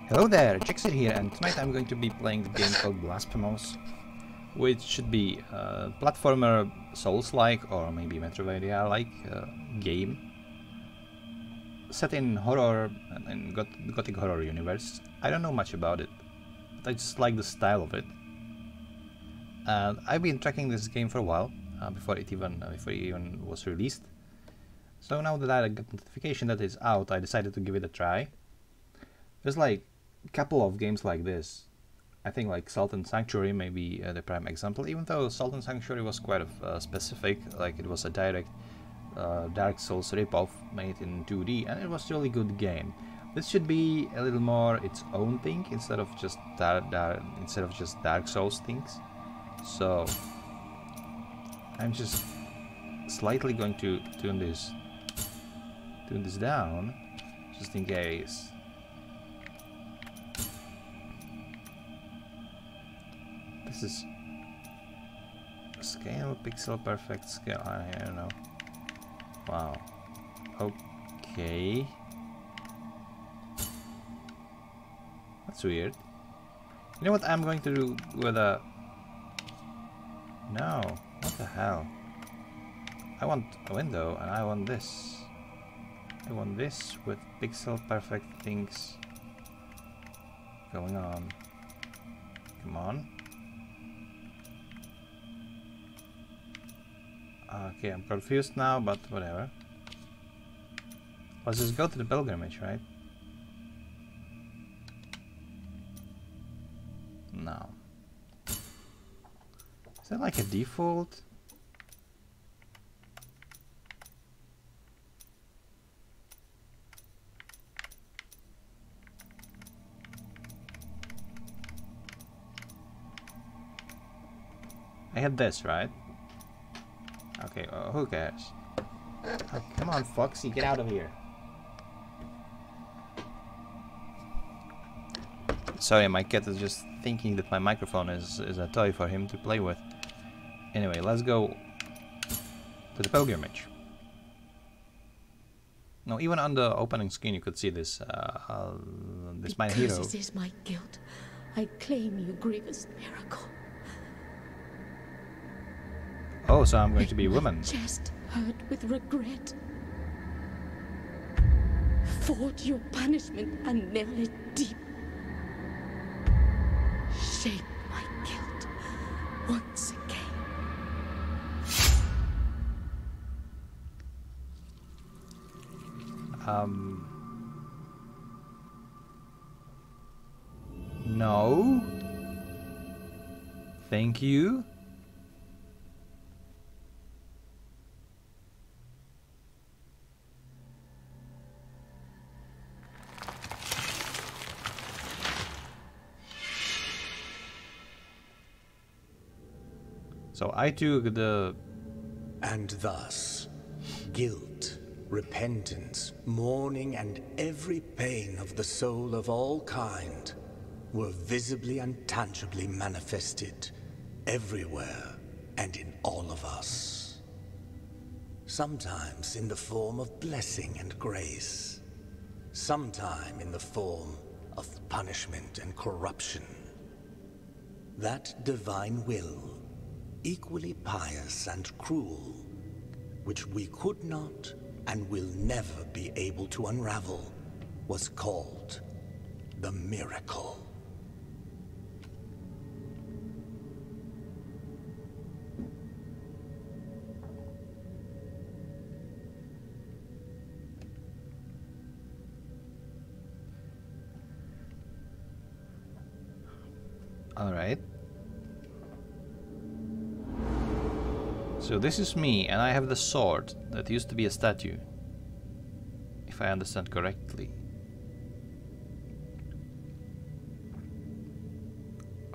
Hello there, Jackson here, and tonight I'm going to be playing the game called Blasphemous, which should be a platformer Souls-like or maybe Metroidvania-like game set in horror and gothic horror universe. I don't know much about it, but I just like the style of it. And I've been tracking this game for a while before it even was released. So now that I got notification that it's out, I decided to give it a try. There's like a couple of games like this. I think like Salt and Sanctuary may be the prime example, even though Salt and Sanctuary was quite specific, like it was a direct Dark Souls ripoff made in 2D, and it was a really good game. This should be a little more its own thing instead of just Dark Souls things. So I'm just slightly going to tune this down, just in case. This is scale, pixel perfect scale. I don't know. Wow. Okay. That's weird. You know what I'm going to do with a... No. What the hell? I want a window and I want this. I want this with pixel perfect things going on. Come on. Okay, I'm confused now, but whatever. Let's just go to the pilgrimage, right? No. Is that like a default? I had this, right? Okay, who cares? Oh, come on, Foxy, get out of here. Sorry, my cat is just thinking that my microphone is a toy for him to play with. Anyway, let's go to the pilgrimage. Now, even on the opening screen, you could see this. This my hero. Because it is my guilt, I claim you, grievous miracle. Oh, so I'm going to be a woman. Chest hurt with regret. Forge your punishment and nail it deep. Shape my guilt once again. No. Thank you. So I took the... And thus, guilt, repentance, mourning, and every pain of the soul of all kind were visibly and tangibly manifested everywhere and in all of us. Sometimes in the form of blessing and grace, sometime in the form of punishment and corruption. That divine will, equally pious and cruel, which we could not and will never be able to unravel, was called the miracle. All right. So this is me, and I have the sword that used to be a statue, if I understand correctly.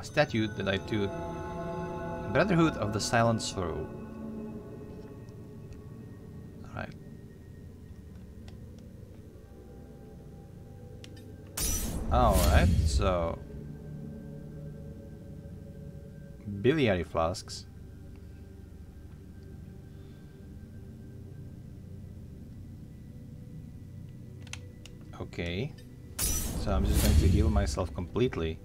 A statue that I took, Brotherhood of the Silent Sorrow. Alright. Alright, so... biliary flasks. Okay. So so I'm just going to heal myself completely.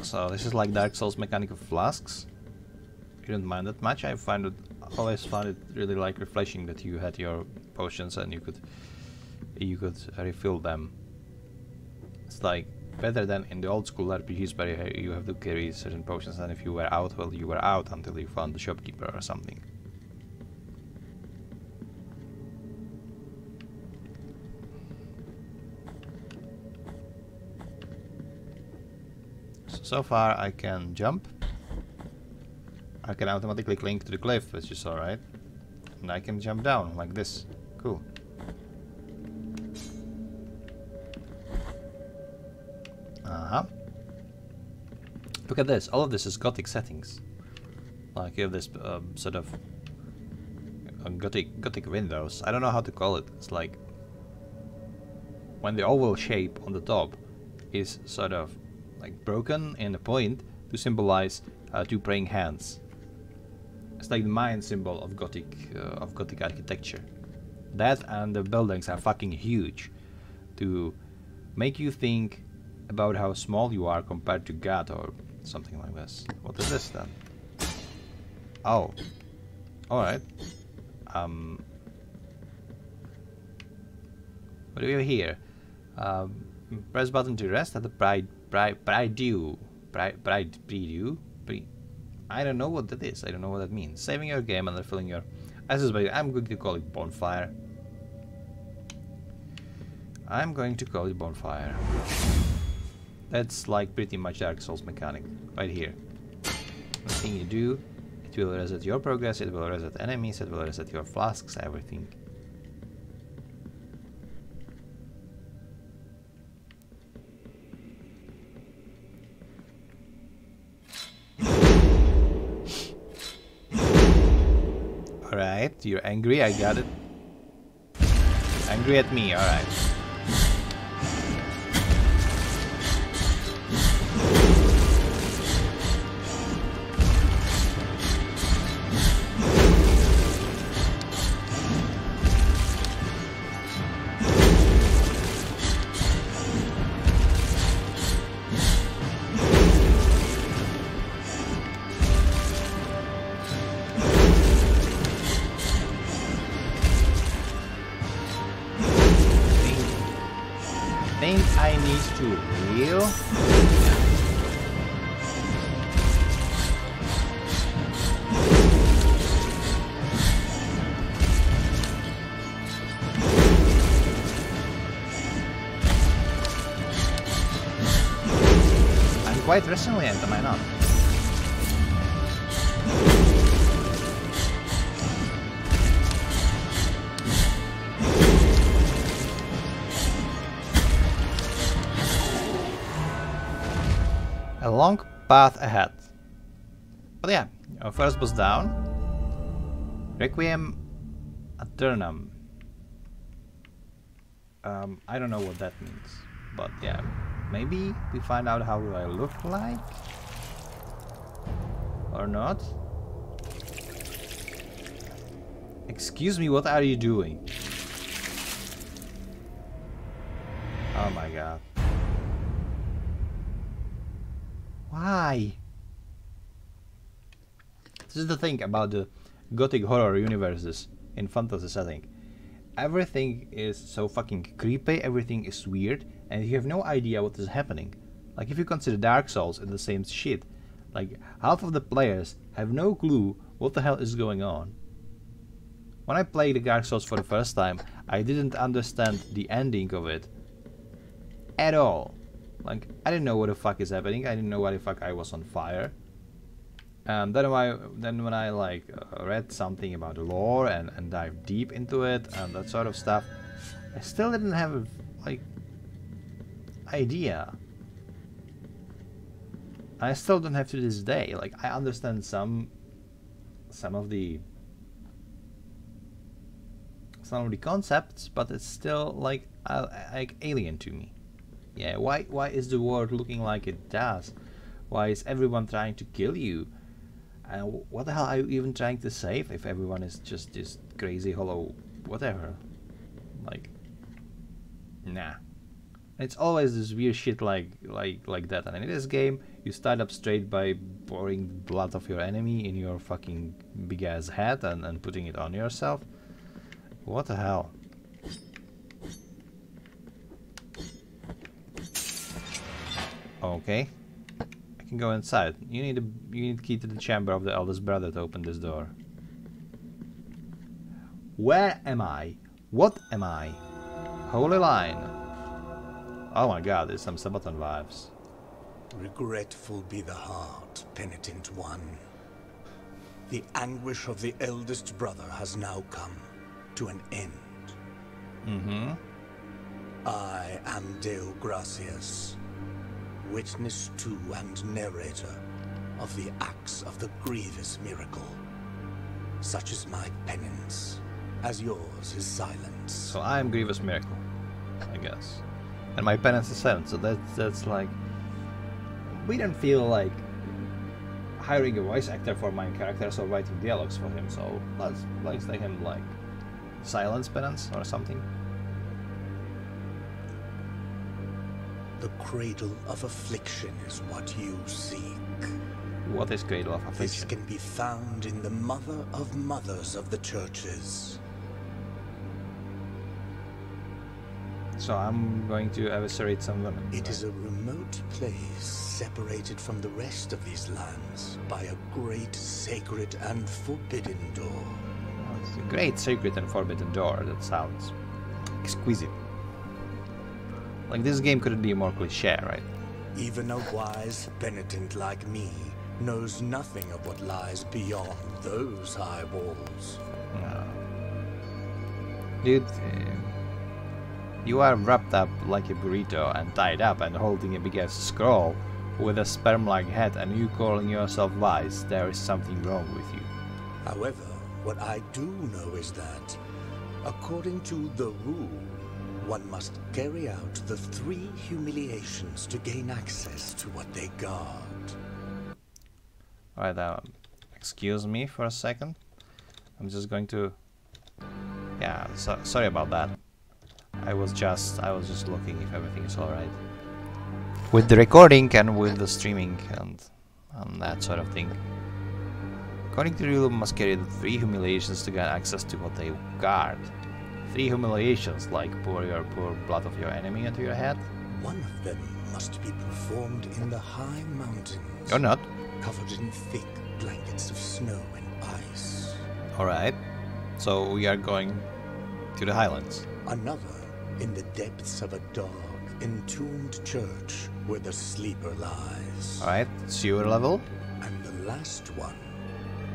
So this is like Dark Souls mechanic of flasks. You don't mind that much. I always found it really like refreshing that you had your potions and you could refill them. It's like better than in the old school RPGs where you have to carry certain potions, and if you were out, well, you were out until you found the shopkeeper or something. So far I can jump. I can automatically cling to the cliff, which is alright. And I can jump down like this. Cool. Look at this. All of this is Gothic settings. Like you have this sort of Gothic windows. I don't know how to call it. It's like when the oval shape on the top is sort of like broken in a point to symbolize two praying hands. It's like the Mayan symbol of Gothic architecture. That and the buildings are fucking huge to make you think about how small you are compared to God or something like this. What is this then? Oh, all right. What do we have here? Press button to rest at the preview. I don't know what that is. I don't know what that means. Saving your game and refilling your accessibility. I'm going to call it bonfire. I'm going to call it bonfire. That's like pretty much Dark Souls mechanic right here. Nothing you do, it will reset your progress, it will reset enemies, it will reset your flasks, everything. Alright, you're angry, I got it. Angry at me, alright. I need to heal. I'm quite resilient, am I not? A long path ahead. But yeah, our first boss down. Requiem Aeternam. I don't know what that means, but yeah, maybe we find out how I look like or not. Excuse me, what are you doing? Oh my god. Why? This is the thing about the Gothic horror universes in fantasy setting. Everything is so fucking creepy, everything is weird, and you have no idea what is happening. Like if you consider Dark Souls, it's the same shit. Like half of the players have no clue what the hell is going on. When I played the Dark Souls for the first time, I didn't understand the ending of it at all. Like, I didn't know what the fuck is happening. I didn't know why the fuck I was on fire. And then when I like read something about the lore and dived deep into it and that sort of stuff, I still didn't have a like idea. I still don't have to this day. Like I understand some of the concepts, but it's still like alien to me. Yeah, why is the world looking like it does? Why is everyone trying to kill you? And what the hell are you even trying to save if everyone is just this crazy hollow whatever? Like, nah. It's always this weird shit like that. And in this game, you start up straight by pouring blood of your enemy in your fucking big ass head and putting it on yourself. What the hell? Okay, I can go inside. You need key to the chamber of the eldest brother to open this door. Where am I? What am I? Holy line. Oh my god, there's some Sabaton vibes. Regretful be the heart, penitent one. The anguish of the eldest brother has now come to an end. Mm-hmm. I am Deo Gracias, witness to and narrator of the acts of the grievous miracle. Such is my penance, as yours is silence. So I am Grievous Miracle, I guess. And my penance is silence, so that's like... We don't feel like hiring a voice actor for my characters or writing dialogues for him, so let's make him like silence penance or something. The cradle of affliction is what you seek. What is Cradle of This Affliction? can be found in the Mother of Mothers of the churches. So I'm going to eviscerate some women. It is a remote place separated from the rest of these lands by a great sacred and forbidden door. Oh, it's a great sacred and forbidden door. That sounds exquisite. Like this game couldn't be more cliché, right? Even a wise penitent like me knows nothing of what lies beyond those high walls. Dude, you are wrapped up like a burrito and tied up and holding a big ass scroll with a sperm-like head, and you calling yourself wise. There is something wrong with you. However, what I do know is that, according to the rule, one must carry out the 3 humiliations to gain access to what they guard. Alright, excuse me for a second. I'm just going to... Yeah, sorry about that. I was just looking if everything is alright. With the recording and with the streaming and that sort of thing. According to the rule, must carry the 3 humiliations to gain access to what they guard. 3 humiliations, like pour blood of your enemy into your head? One of them must be performed in the high mountains. Or not. Covered in thick blankets of snow and ice. Alright. So we are going to the highlands. Another in the depths of a dark, entombed church where the sleeper lies. Alright, sewer level. And the last one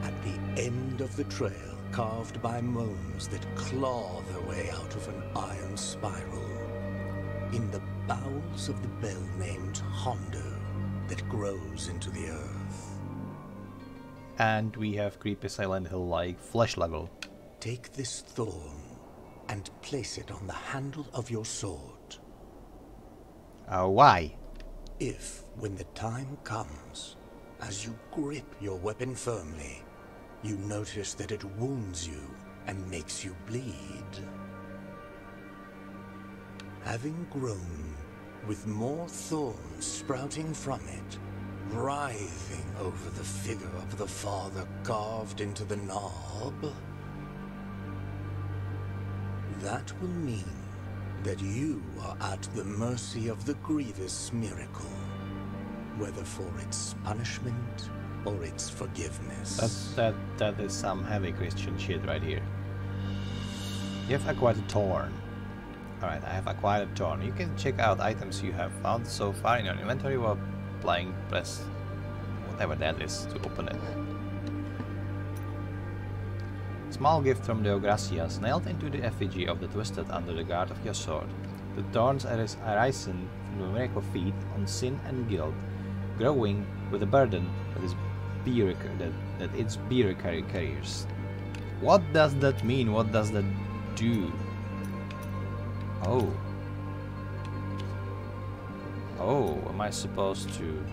at the end of the trail, carved by gnomes that claw their way out of an iron spiral. In the bowels of the bell named Hondo that grows into the earth. And we have creepy Silent Hill like flesh level. Take this thorn and place it on the handle of your sword. Why? If, when the time comes, as you grip your weapon firmly, you notice that it wounds you and makes you bleed. Having grown, with more thorns sprouting from it, writhing over the figure of the father carved into the knob, that will mean that you are at the mercy of the grievous miracle, whether for its punishment or its forgiveness. That is some heavy Christian shit right here. You have acquired a thorn. Alright, I have acquired a thorn. You can check out items you have found so far in your inventory while playing. Press whatever that is to open it. Small gift from Deo Gracias, nailed into the effigy of the twisted under the guard of your sword. The thorns arisen from the miracle feet on sin and guilt, growing with a burden that its bearer carries. What does that mean? What does that do? Oh. Oh, am I supposed to...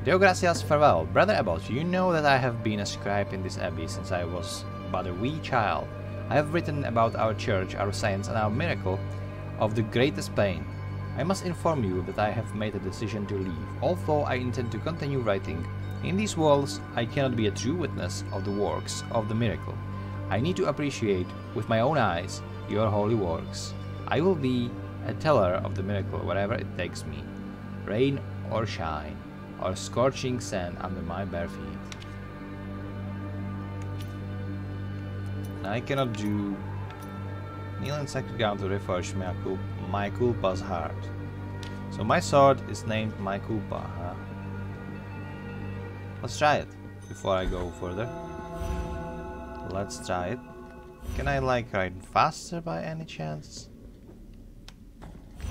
Deo Gracias, farewell. Brother Abbot, you know that I have been a scribe in this abbey since I was but a wee child. I have written about our church, our science, and our miracle of the greatest pain. I must inform you that I have made a decision to leave, although I intend to continue writing. In these walls, I cannot be a true witness of the works of the miracle. I need to appreciate, with my own eyes, your holy works. I will be a teller of the miracle wherever it takes me, rain or shine, or scorching sand under my bare feet. I cannot do kneel in sacred ground to refresh my culpa's heart. So my sword is named my culpa, huh? Let's try it before I go further. Let's try it. Can I like ride faster by any chance?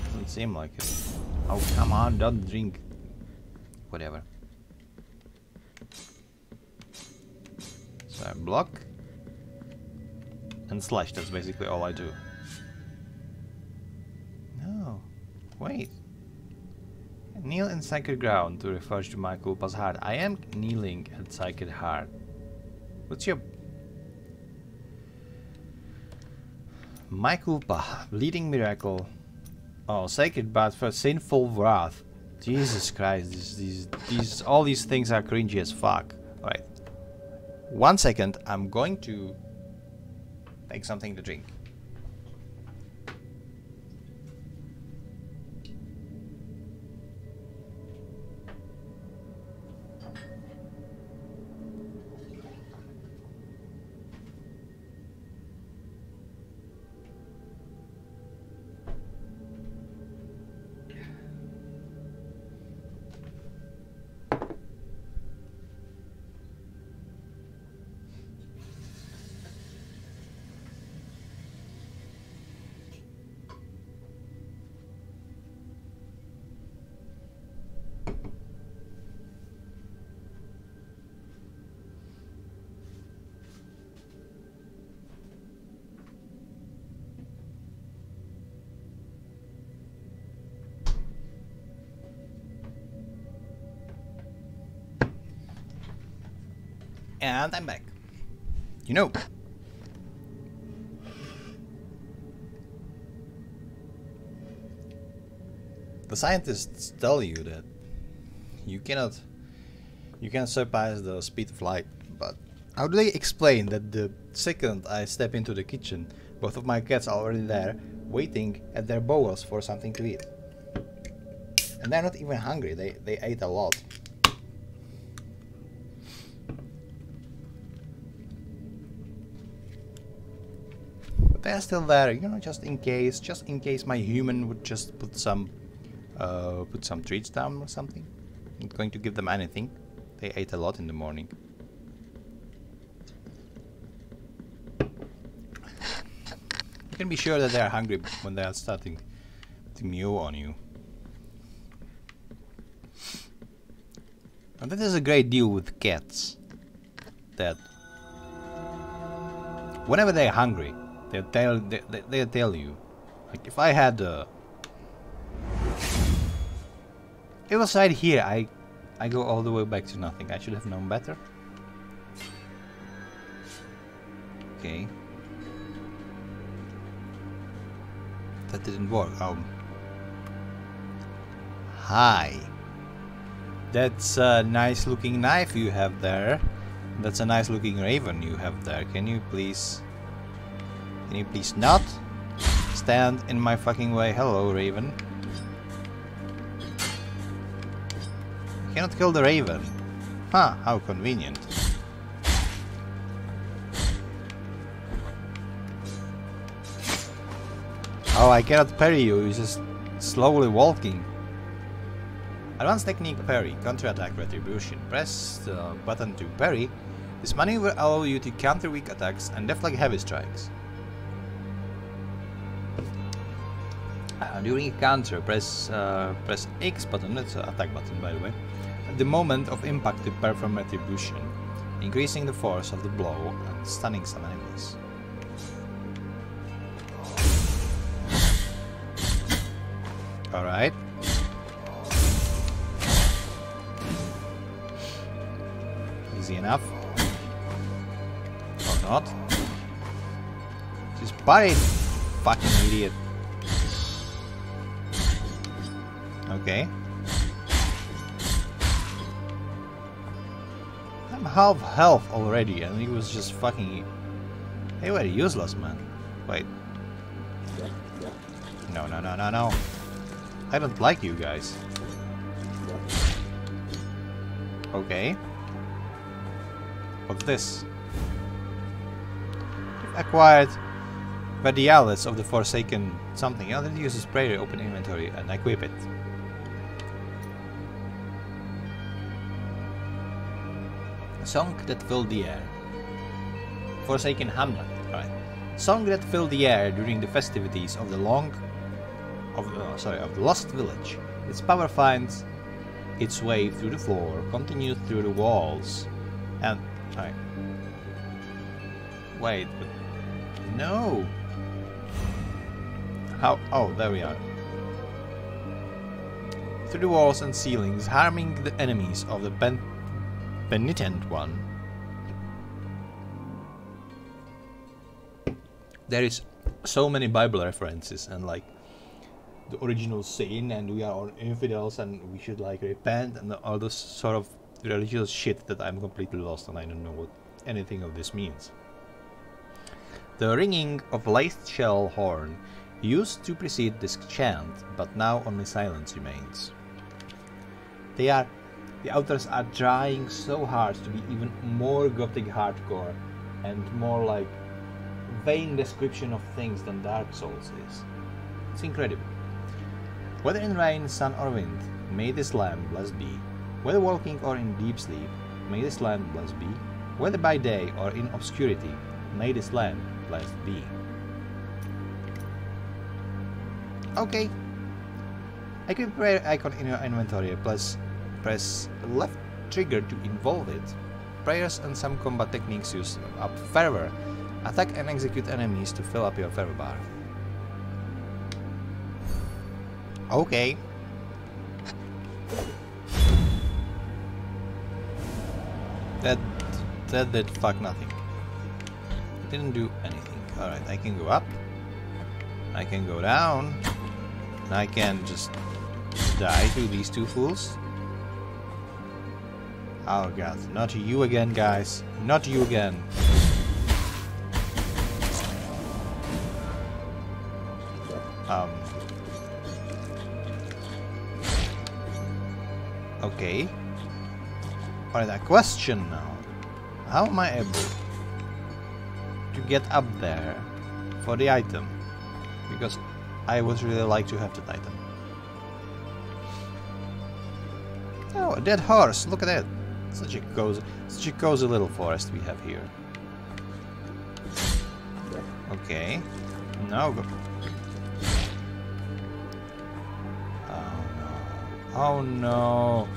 Doesn't seem like it. Oh come on, don't drink. Whatever. So I block and slash, that's basically all I do. No, wait. Kneel in sacred ground to refer to my culpa's heart. I am kneeling at sacred heart. What's your... My culpa, bleeding miracle. Oh, sacred but for sinful wrath. Jesus Christ, all these things are cringy as fuck. Alright. 1 second, I'm going to take something to drink. And I'm back. You know, the scientists tell you that you cannot surpass the speed of light, but how do they explain that the second I step into the kitchen, both of my cats are already there, waiting at their bowls for something to eat? And they're not even hungry, they ate a lot. They are still there, you know, just in case my human would just put some treats down or something. I'm not going to give them anything. They ate a lot in the morning. You can be sure that they are hungry when they are starting to mew on you. And that is a great deal with cats. That whenever they are hungry, they'll tell you. Like if I had it was right here, I go all the way back to nothing. I should have known better. Okay. That didn't work. Hi. That's a nice looking knife you have there. That's a nice looking raven you have there. Can you please not stand in my fucking way? Hello, raven. You cannot kill the raven. Huh, how convenient. Oh, I cannot parry you, you're just slowly walking. Advanced technique parry, counter-attack retribution. Press the button to parry. This maneuver will allow you to counter weak attacks and deflect heavy strikes. During a counter, press X button, that's an attack button by the way, at the moment of impact to perform retribution, increasing the force of the blow and stunning some enemies. Alright. Easy enough. Or not. Just buy it, fucking idiot. Okay. I'm half health already, and he was just fucking... They were useless, man. Wait. No, no, no, no, no. I don't like you guys. Okay. What's this? Acquired Vedialis of the Forsaken something. Other uses prayer, open inventory, and equip it. A song that filled the air. Forsaken Hamlet. Right. Song that filled the air during the festivities of the of the Lost Village. Its power finds its way through the floor, continues through the walls, and wait, but no. How? Oh, there we are. Through the walls and ceilings, harming the enemies of the penitent one. There is so many Bible references and like the original sin, and we are all infidels and we should like repent and all this sort of religious shit that I'm completely lost and I don't know what anything of this means. The ringing of laced shell horn used to precede this chant, but now only silence remains. The authors are trying so hard to be even more gothic hardcore and more like vain description of things than Dark Souls is. It's incredible. Whether in rain, sun or wind, may this land blessed be. Whether walking or in deep sleep, may this land blessed be. Whether by day or in obscurity, may this land blessed be. Okay. Equip prayer icon in your inventory, plus press left trigger to involve it. Prayers and some combat techniques use up fervor. Attack and execute enemies to fill up your fervor bar. Okay. That did fuck nothing. It didn't do anything. Alright, I can go up. I can go down. And I can just die to these two fools. Oh god, not you again, guys. Not you again. Okay. Alright, a question now. How am I able to get up there for the item? Because I would really like to have that item. Oh, a dead horse! Look at that! Such a cozy little forest we have here. Okay. Now go. Oh no.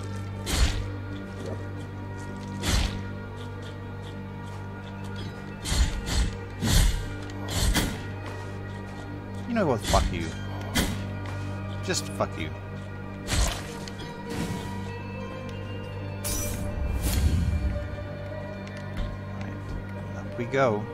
You know what? Fuck you. Just fuck you. Right. Up we go.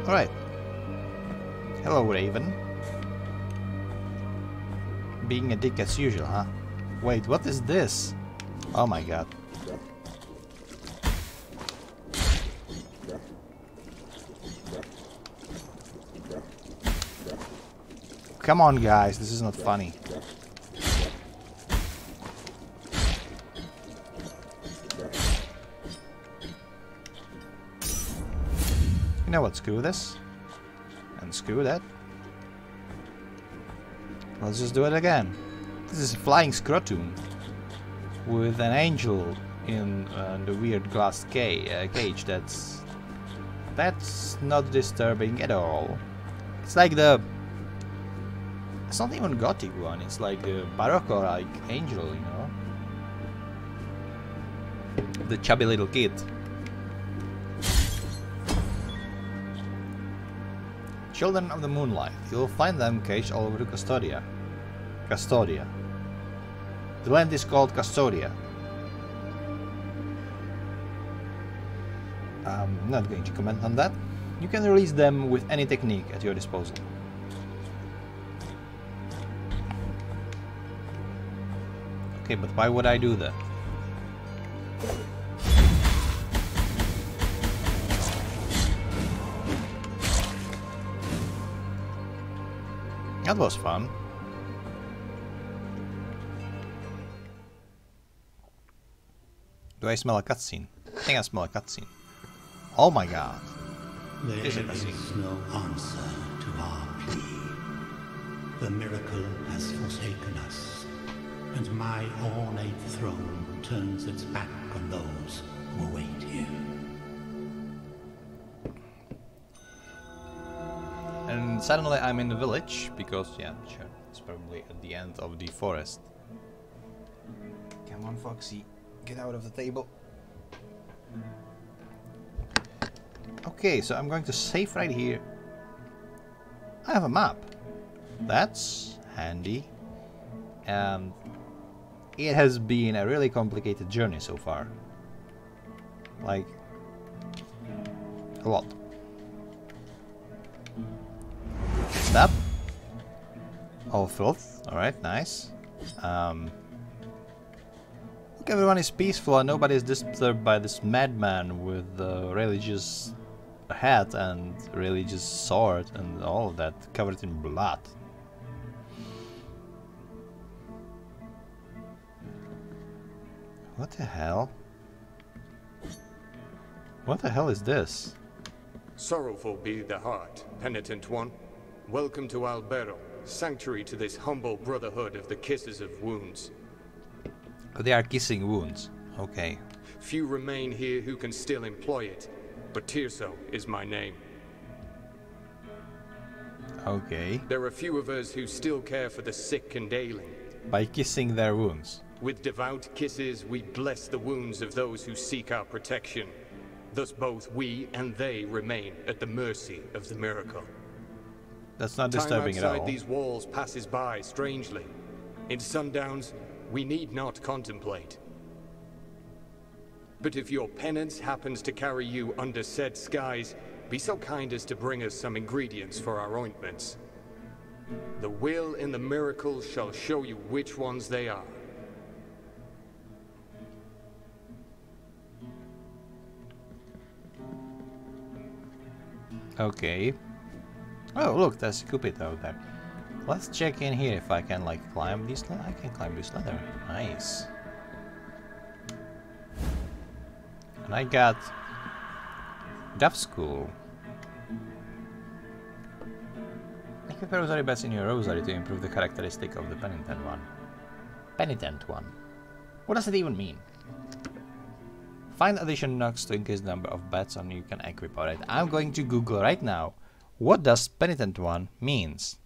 Alright. Hello, Raven. Being a dick as usual, huh? Wait, what is this? Oh my god. Come on, guys, this is not funny. You know what, screw this. And screw that. Let's just do it again. This is a flying scrotum with an angel in the weird glass cage. That's not disturbing at all. It's like the... It's not even gothic one. It's like the Baroque-like angel, you know? The chubby little kid. Children of the Moonlight. You'll find them caged all over the Custodia. The land is called Custodia. I'm not going to comment on that. You can release them with any technique at your disposal. Okay, but why would I do that? That was fun. Do I smell a cutscene? I think I smell a cutscene. Oh my god. There is no answer to our plea. The miracle has forsaken us, and my ornate throne turns its back on those who await here. And suddenly I'm in the village, because, yeah, sure, it's probably at the end of the forest. Come on, Foxy, get out of the table. Okay, so I'm going to save right here. I have a map. That's handy. And it has been a really complicated journey so far. Like, a lot. Stop. All filth. Alright, nice. Look, everyone is peaceful and nobody is disturbed by this madman with a religious hat and religious sword and all of that covered in blood. What the hell? What the hell is this? Sorrowful be the heart, penitent one. Welcome to Albero, sanctuary to this humble brotherhood of the kisses of wounds. They are kissing wounds. Okay. Few remain here who can still employ it, but Tirso is my name. Okay. There are few of us who still care for the sick and ailing. By kissing their wounds. With devout kisses, we bless the wounds of those who seek our protection. Thus both we and they remain at the mercy of the miracle. That's not disturbing at all. Time outside these walls passes by strangely. In sundowns, we need not contemplate. But if your penance happens to carry you under said skies, be so kind as to bring us some ingredients for our ointments. The will in the miracle shall show you which ones they are. Okay. Oh, look, there's a Cupid out there. Let's check in here if I can, like, climb this ladder. I can climb this ladder. Nice. And I got Duff School. Equip a rosary best in your rosary to improve the characteristic of the penitent one. Penitent one. What does it even mean? Find additional knocks to increase the number of bets on you can equip. Alright, I'm going to Google right now. What does penitent one means?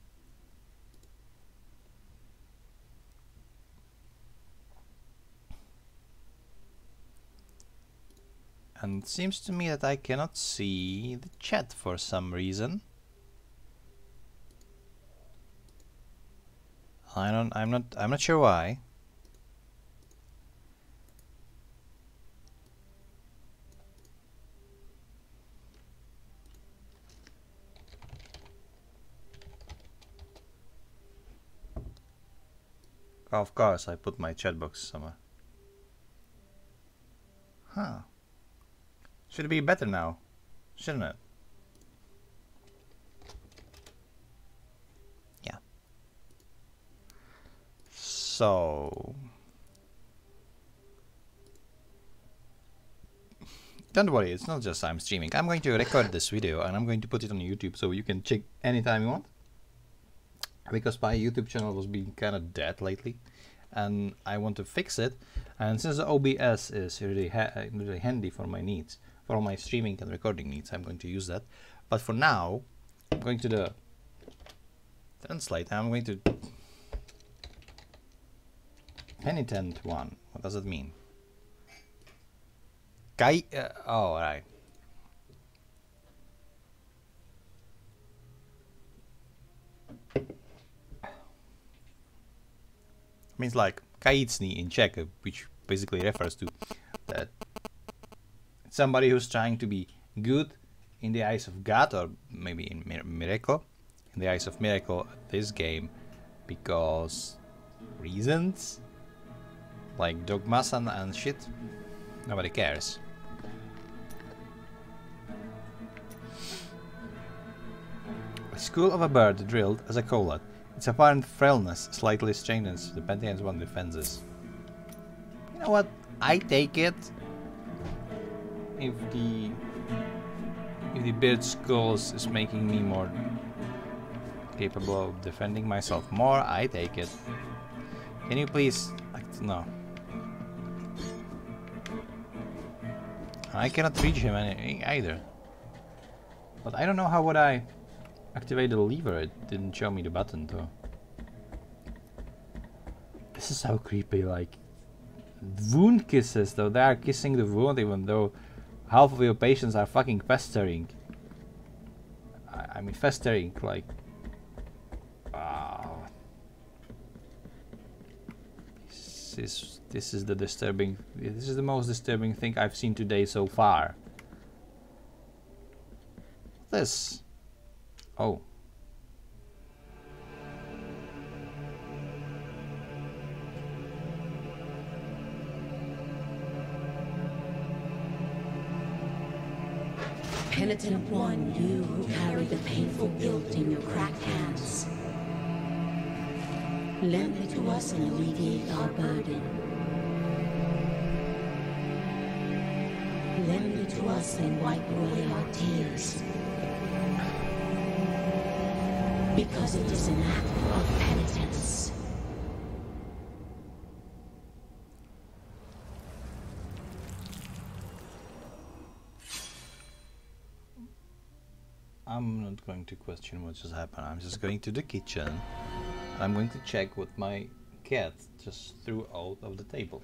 And it seems to me that I cannot see the chat for some reason. I'm not sure why. Of course, I put my chat box somewhere. Huh. Should it be better now? Shouldn't it? Yeah. So... Don't worry, it's not just I'm streaming. I'm going to record this video and I'm going to put it on YouTube so you can check anytime you want. Because my YouTube channel was being kind of dead lately and I want to fix it, and since the OBS is really, really handy for my needs, for all my streaming and recording needs, I'm going to use that. But for now, I'm going to the translate. I'm going to penitent one. What does it mean? Oh, right. Means like kaicný in Czech, which basically refers to that somebody who's trying to be good in the eyes of God, or maybe in Miracle, in the eyes of Miracle, this game, because reasons like dogmas and shit, nobody cares. A skull of a bird drilled as a collet. Its apparent frailness slightly strengthens the Pantheon's one defenses. You know what? I take it. If the bird skulls is making me more capable of defending myself more, I take it. Can you please... No. I cannot reach him either. But I don't know how would I activate the lever. It didn't show me the button though. This is so creepy, like wound kisses though. They are kissing the wound even though half of your patients are fucking festering. I mean festering, like... Wow. This is the disturbing... This is the most disturbing thing I've seen today so far. This... Oh. Penitent one, you who carry the painful guilt in your cracked hands. Lend it to us and alleviate our burden. Lend it to us and wipe away our tears. Because it is an act of penitence. I'm not going to question what just happened. I'm just going to the kitchen. And I'm going to check what my cat just threw out of the table.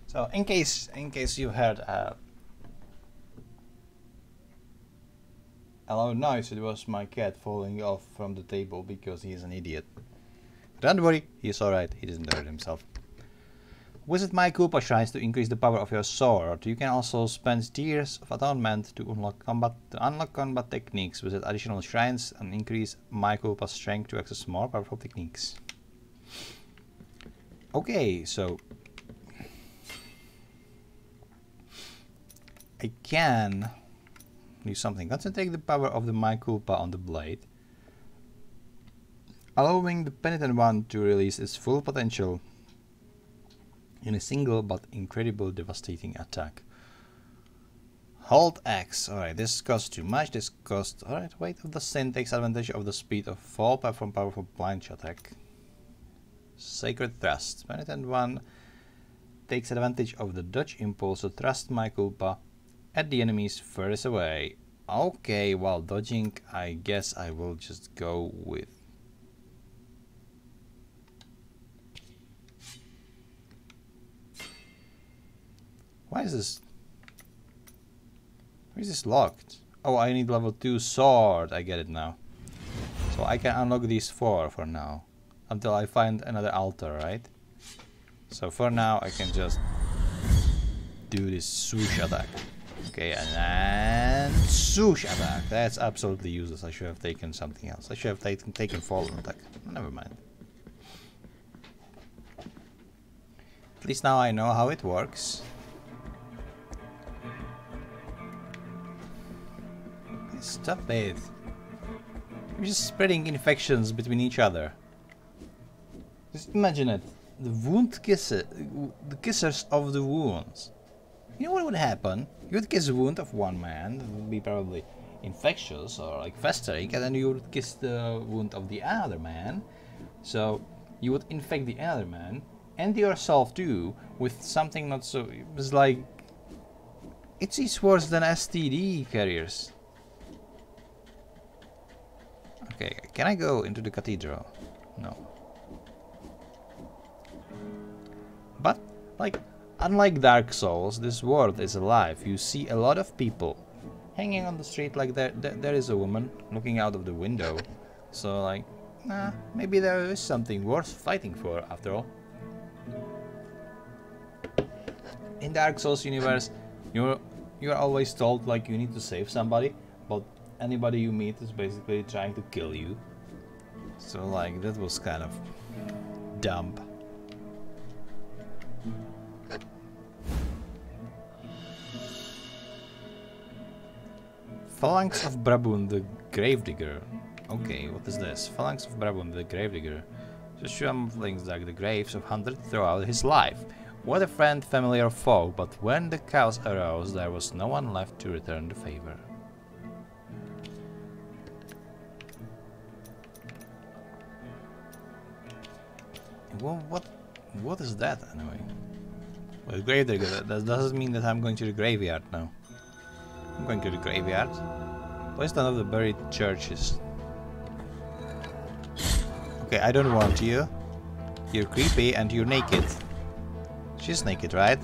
So in case you heard a loud noise, it was my cat falling off from the table because he's an idiot. But don't worry, he's alright, he doesn't hurt himself. Visit My Culpa shrines to increase the power of your sword. You can also spend Tears of Atonement to unlock combat techniques. Visit additional shrines and increase My Culpa's strength to access more powerful techniques. Okay, so I can do something. Concentrate the power of the My Culpa on the blade, allowing the Penitent one to release its full potential in a single but incredible devastating attack. Hold X. Alright, this costs too much. This costs... Alright, Weight of the Sin takes advantage of the speed of fall from powerful blind attack. Sacred Thrust. Penitent one takes advantage of the dodge impulse to thrust My Culpa at the enemies furthest away. Okay, while dodging, I guess I will just go with... Why is this... Why is this locked? Oh, I need level 2 sword. I get it now. So I can unlock these 4 for now. Until I find another altar, right? So for now, I can just do this swoosh attack. Okay, and then swoosh attack. That's absolutely useless. I should have taken something else. I should have taken fallen attack. Never mind. At least now I know how it works. Stop it. You're just spreading infections between each other. Just imagine it. The wound kisser, the kissers of the wounds. You know what would happen? You would kiss a wound of one man, that would be probably infectious or like festering, and then you would kiss the wound of the other man. So you would infect the other man and yourself too with something not so... It was like... It's worse than STD carriers. can I go into the cathedral? No. But, like, unlike Dark Souls, this world is alive. You see a lot of people hanging on the street, like there is a woman looking out of the window. So, like, nah, maybe there is something worth fighting for, after all. In Dark Souls universe, you're always told, like, you need to save somebody, but anybody you meet is basically trying to kill you. So, like, that was kind of dumb. Phalanx of Brabun the Gravedigger. Okay, what is this? Phalanx of Brabun the Gravedigger. Joshua links dug the graves of hundreds throughout his life. What a friend, family or foe, but when the chaos arose, there was no one left to return the favor. Well, what is that anyway? Well, Gravedigger, that doesn't mean that I'm going to the graveyard now. I'm going to the graveyard. Place none of the buried churches. Okay, I don't want you. You're creepy and you're naked. She's naked, right?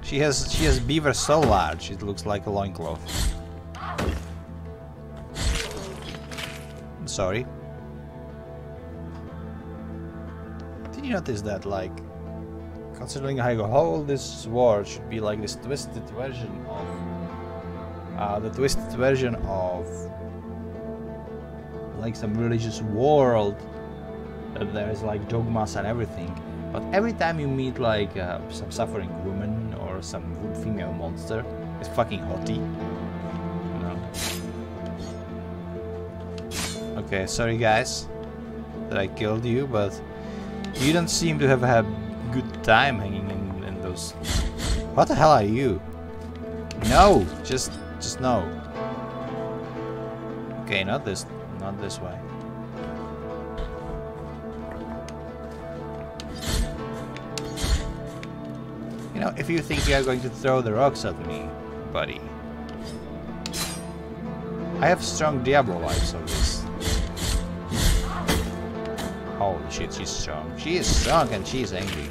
She has beaver so large it looks like a loincloth. I'm sorry. Did you notice that, like, considering how old this sword should be, like this twisted version of like some religious world, that there is like dogmas and everything, but every time you meet like some suffering woman or some female monster, it's fucking hottie, you know. Okay, sorry guys that I killed you, but you don't seem to have had good time hanging in those. What the hell are you? No, just no. Okay, not this way. You know, if you think you are going to throw the rocks at me, buddy, I have strong Diablo vibes on this. Holy shit, she's strong. She is strong and she is angry.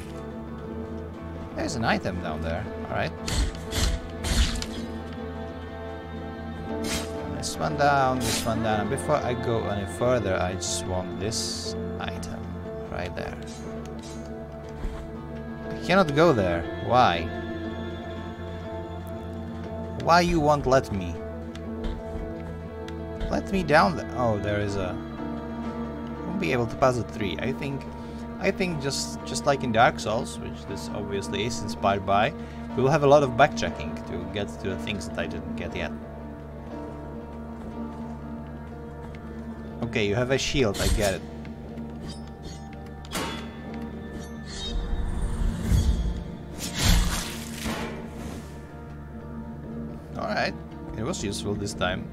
There's an item down there, alright. This one down, and before I go any further, I just want this item right there. I cannot go there. Why? Why you won't let me? Let me down there. Oh, there is a... won't be able to pass the tree. I think just like in Dark Souls, which this obviously is inspired by, we will have a lot of backtracking to get to the things that I didn't get yet. Okay, you have a shield, I get it. Alright, it was useful this time.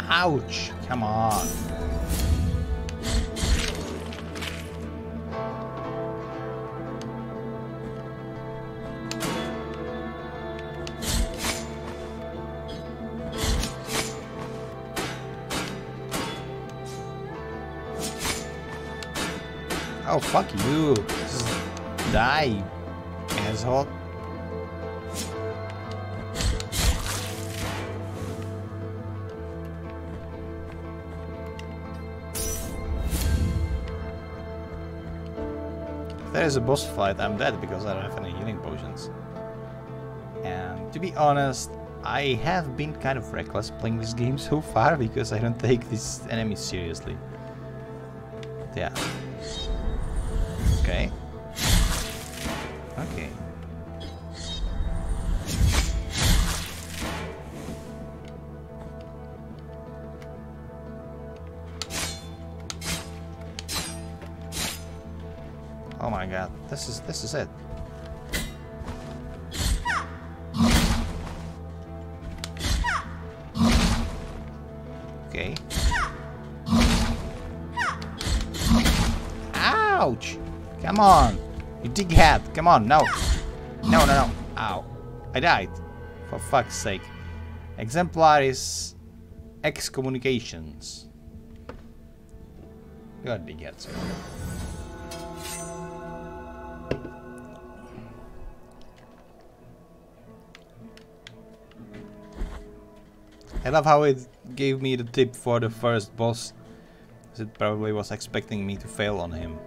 Ouch! Come on! Oh, fuck you! Just die, asshole! If there is a boss fight, I'm dead because I don't have any healing potions. And to be honest, I have been kind of reckless playing this game so far because I don't take these enemies seriously. Yeah. Okay. Okay. Oh my god, this is it. Okay. Ouch! Come on! You dighead! Come on, no! No, no, no! Ow! I died! For fuck's sake. Exemplaris excommunications. God, digheads. I love how it gave me the tip for the first boss. It probably was expecting me to fail on him.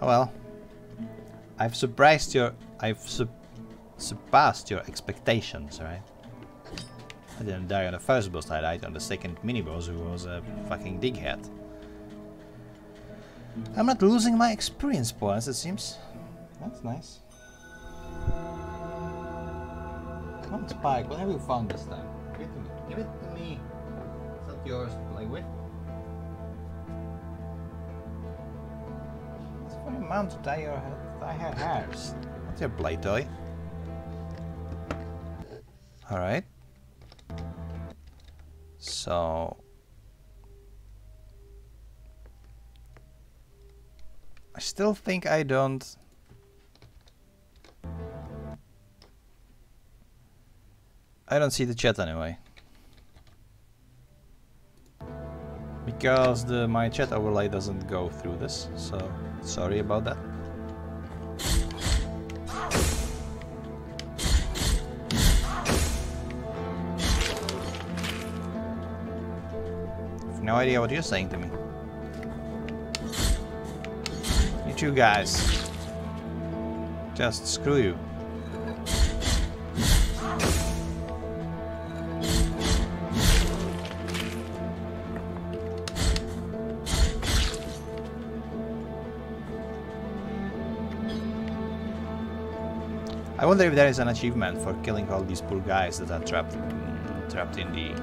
Oh well. I've surpassed your expectations, right? I didn't die on the first boss, I died on the second mini-boss, who was a fucking dighead. I'm not losing my experience points, it seems. That's nice. Come on, Spike, what have you found this time? Give it to me. Give it to me. It's not yours to play with. It's for your mom to dye her hairs. What's your play toy? Alright. So... I still think I don't... I don't see the chat anyway. Because my chat overlay doesn't go through this, so sorry about that. I've no idea what you're saying to me. You two guys. Just screw you. I wonder if there is an achievement for killing all these poor guys that are trapped in the...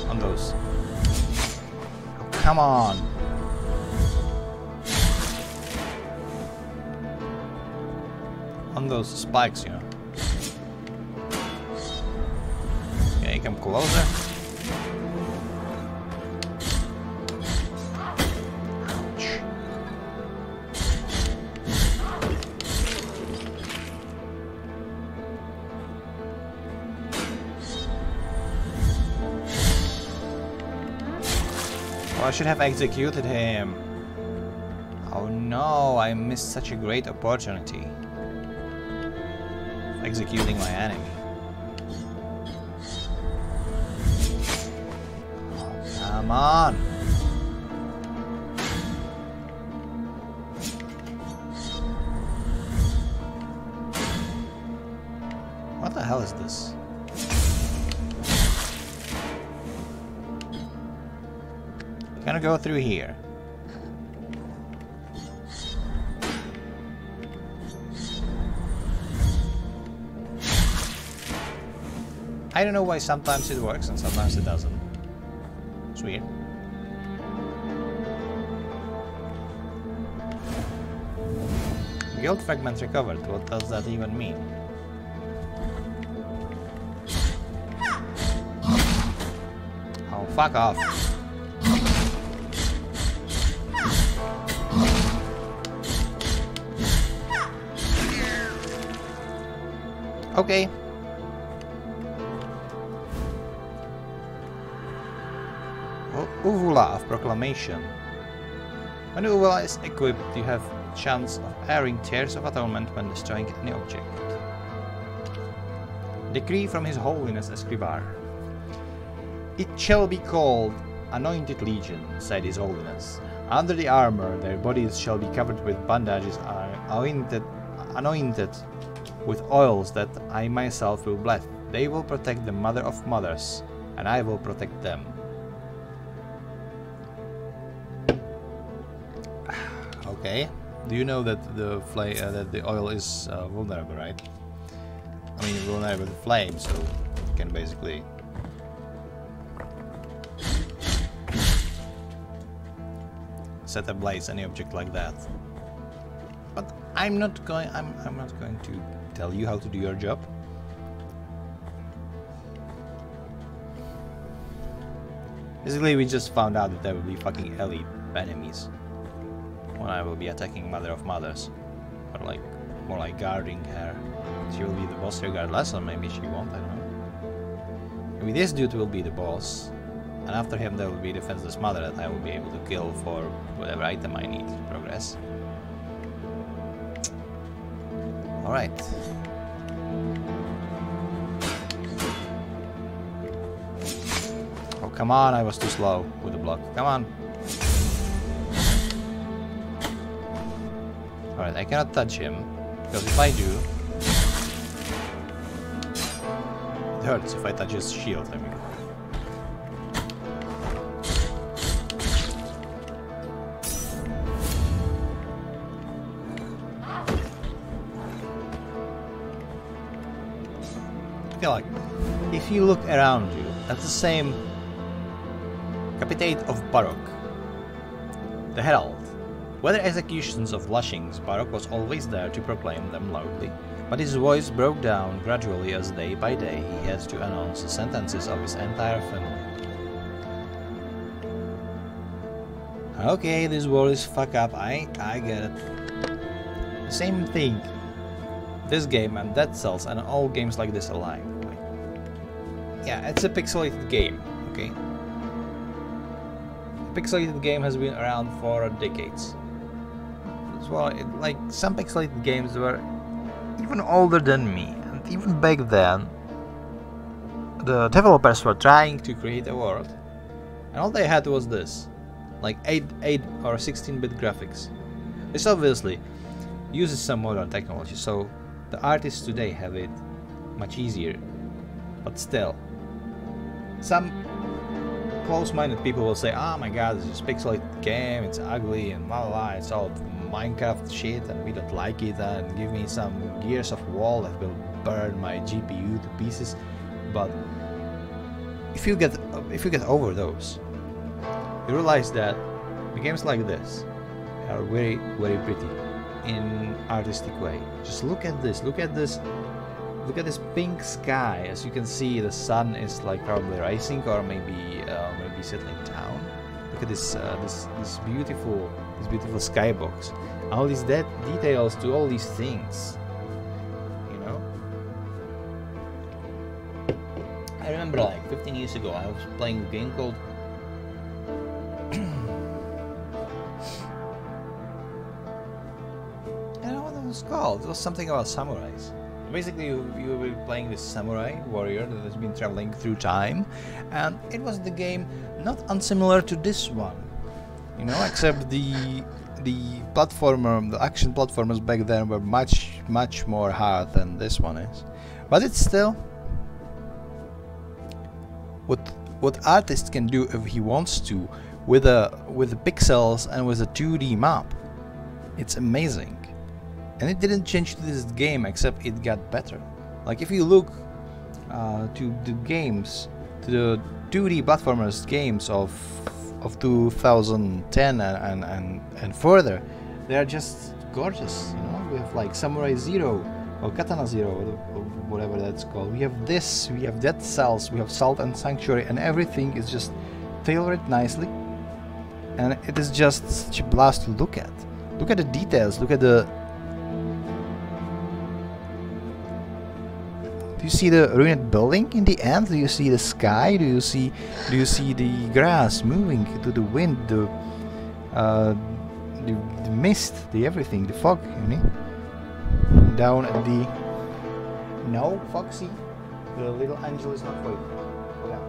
on those... Oh, come on! On those spikes, you know. Okay, come closer. I should have executed him. Oh no, I missed such a great opportunity. Executing my enemy. Oh, come on. What the hell is this? Gonna go through here. I don't know why sometimes it works and sometimes it doesn't. It's weird. Guild fragment recovered. What does that even mean? Oh, fuck off. Okay. Uvula of Proclamation. When the Uvula is equipped, you have chance of airing Tears of Atonement when destroying any object. Decree from His Holiness Escribar. It shall be called Anointed Legion, said His Holiness. Under the armor, their bodies shall be covered with bandages anointed with oils that I myself will bless. They will protect the Mother of Mothers, and I will protect them. Okay. Do you know that the oil is vulnerable, right? I mean, vulnerable to flame, so you can basically set ablaze any object like that. But I'm not going to tell you how to do your job. Basically, we just found out that there will be fucking elite enemies. when I will be attacking Mother of Mothers, or like more like guarding her. She will be the boss regardless, or maybe she won't. I don't know. Maybe this dude will be the boss, and after him there will be Defenseless Mother that I will be able to kill for whatever item I need to progress. All right. Oh, come on, I was too slow with the block. Come on. Alright, I cannot touch him, because if I do... It hurts if I touch his shield, I mean. I feel like, if you look around you, that's the same Capitate of Barok, the Herald. Whether executions of lashings, Barok was always there to proclaim them loudly, but his voice broke down gradually as day by day he had to announce the sentences of his entire family. Okay, this world is fuck up, I get it. Same thing. This game and Dead Cells and all games like this alike. Yeah, it's a pixelated game, okay? A pixelated game has been around for decades. Well, like some pixelated games were even older than me, and even back then the developers were trying to create a world, and all they had was this, like 8 or 16-bit graphics. This obviously uses some modern technology, so the artists today have it much easier, but still some close-minded people will say, oh my god, this is a pixelated game, it's ugly and blah blah blah, it's all Minecraft shit and we don't like it, and give me some Gears of War that will burn my GPU to pieces. But if you get over those, you realize that the games like this are very pretty in artistic way. Just look at this, look at this pink sky. As you can see, the sun is like probably rising or maybe settling down. Look at this beautiful skybox. All these details to all these things, you know. I remember like 15 years ago I was playing a game called I don't know what it was called. It was something about samurais. Basically, you will be playing this samurai warrior that has been traveling through time, and it was the game not unsimilar to this one, you know, except the action platformers back then were much more hard than this one is. But it's still what artist can do if he wants to with the pixels and with a 2D map. It's amazing. And it didn't change to this game, except it got better. Like if you look to the games, to the 2D platformers games of 2010 and further, they are just gorgeous. You know, we have like Samurai Zero or Katana Zero, or whatever that's called. We have this, we have Dead Cells, we have Salt and Sanctuary, and everything is just tailored nicely, and it is just such a blast to look at. Look at the details. Look at the. Do you see the ruined building in the end? Do you see the sky? Do you see the grass moving to the wind? The mist, the everything, the fog, you know? Down at the... No, Foxy, the little angel is not for you. Yeah.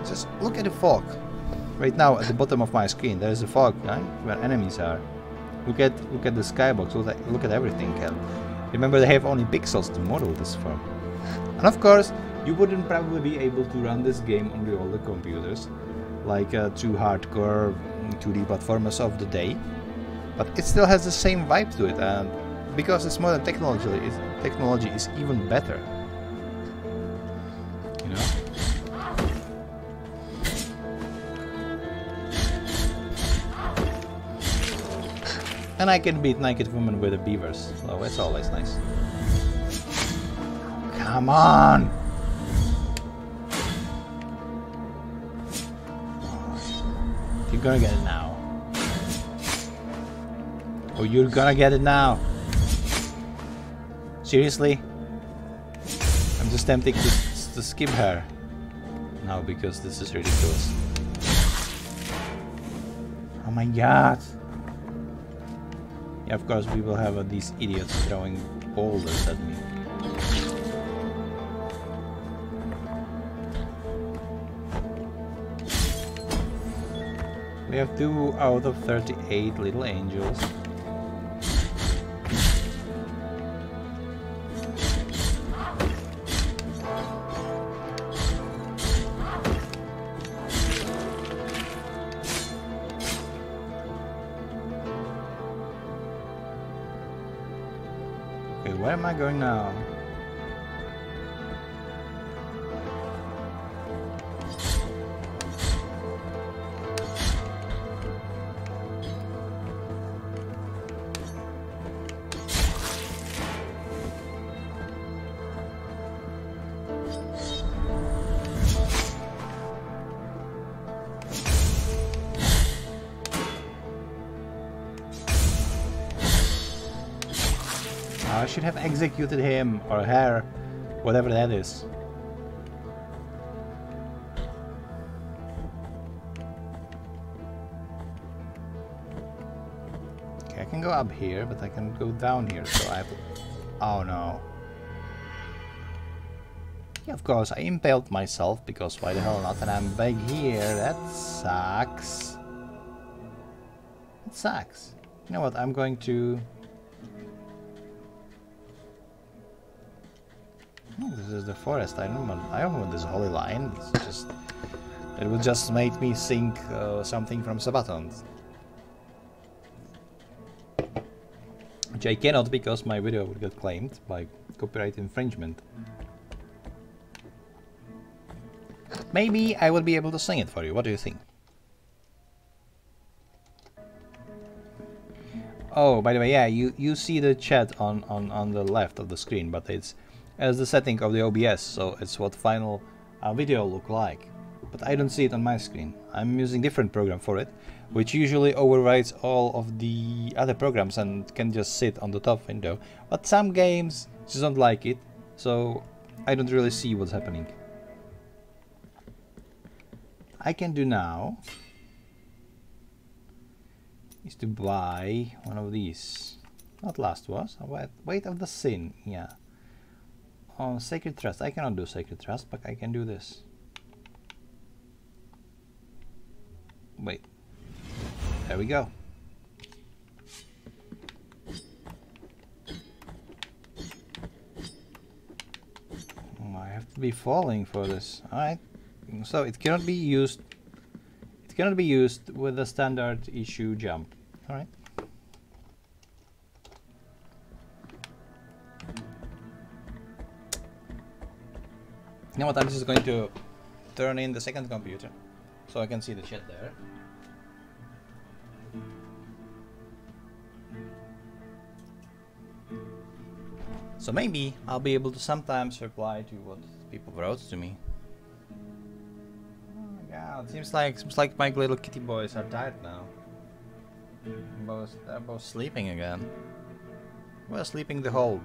Just look at the fog. Right now, at the bottom of my screen, there is a fog, right? Where enemies are. Look at the skybox. Look at everything. And remember, they have only pixels to model this from. And of course, you wouldn't probably be able to run this game on the older computers, like true hardcore 2D platformers of the day. But it still has the same vibe to it, and because it's modern technology is even better. You know. And I can beat naked women with the beavers, so it's always nice. Come on! You're gonna get it now. Oh, you're gonna get it now. Seriously? I'm just tempted to skip her. No, because this is ridiculous. Oh my god. Yeah, of course we will have these idiots throwing boulders at me. We have 2 out of 38 little angels. Okay, where am I going now? I should have executed him or her, whatever that is. Okay, I can go up here, but I can go down here, so I have to... Oh no. Yeah, of course, I impaled myself, because why the hell not, and I'm back here. That sucks. It sucks. You know what, I'm going to... Oh, this is the forest. I don't want this holy line. It's just... It would just make me think something from Sabaton. Which I cannot, because my video would get claimed by copyright infringement. Maybe I will be able to sing it for you. What do you think? Oh, by the way, yeah, you see the chat on the left of the screen, but it's as the setting of the OBS, so it's what final video look like. But I don't see it on my screen. I'm using different program for it, which usually overrides all of the other programs and can just sit on the top window. But some games just don't like it, so I don't really see what's happening. I can do now is to buy one of these. Not last was. Weight of the Sin, yeah. Oh, Sacred Trust. I cannot do Sacred Trust, but I can do this. Wait. There we go. I have to be falling for this. Alright. So it cannot be used. It cannot be used with a standard issue jump. Alright. You know what, I'm just going to turn in the second computer so I can see the chat there. So maybe I'll be able to sometimes reply to what people wrote to me. Oh my god, seems like my little kitty boys are tired now. They're both sleeping again. Well, sleeping the whole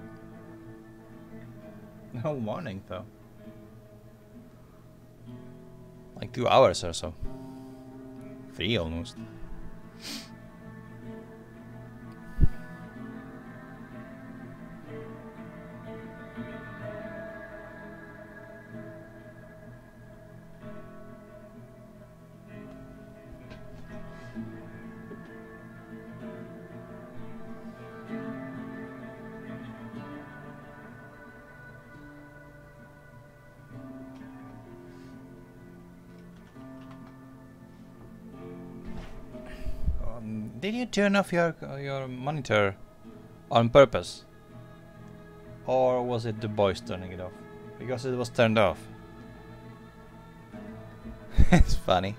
morning though. Like 2 hours or so. 3 almost. Did you turn off your monitor on purpose? Or was it the boys turning it off? Because it was turned off. It's funny.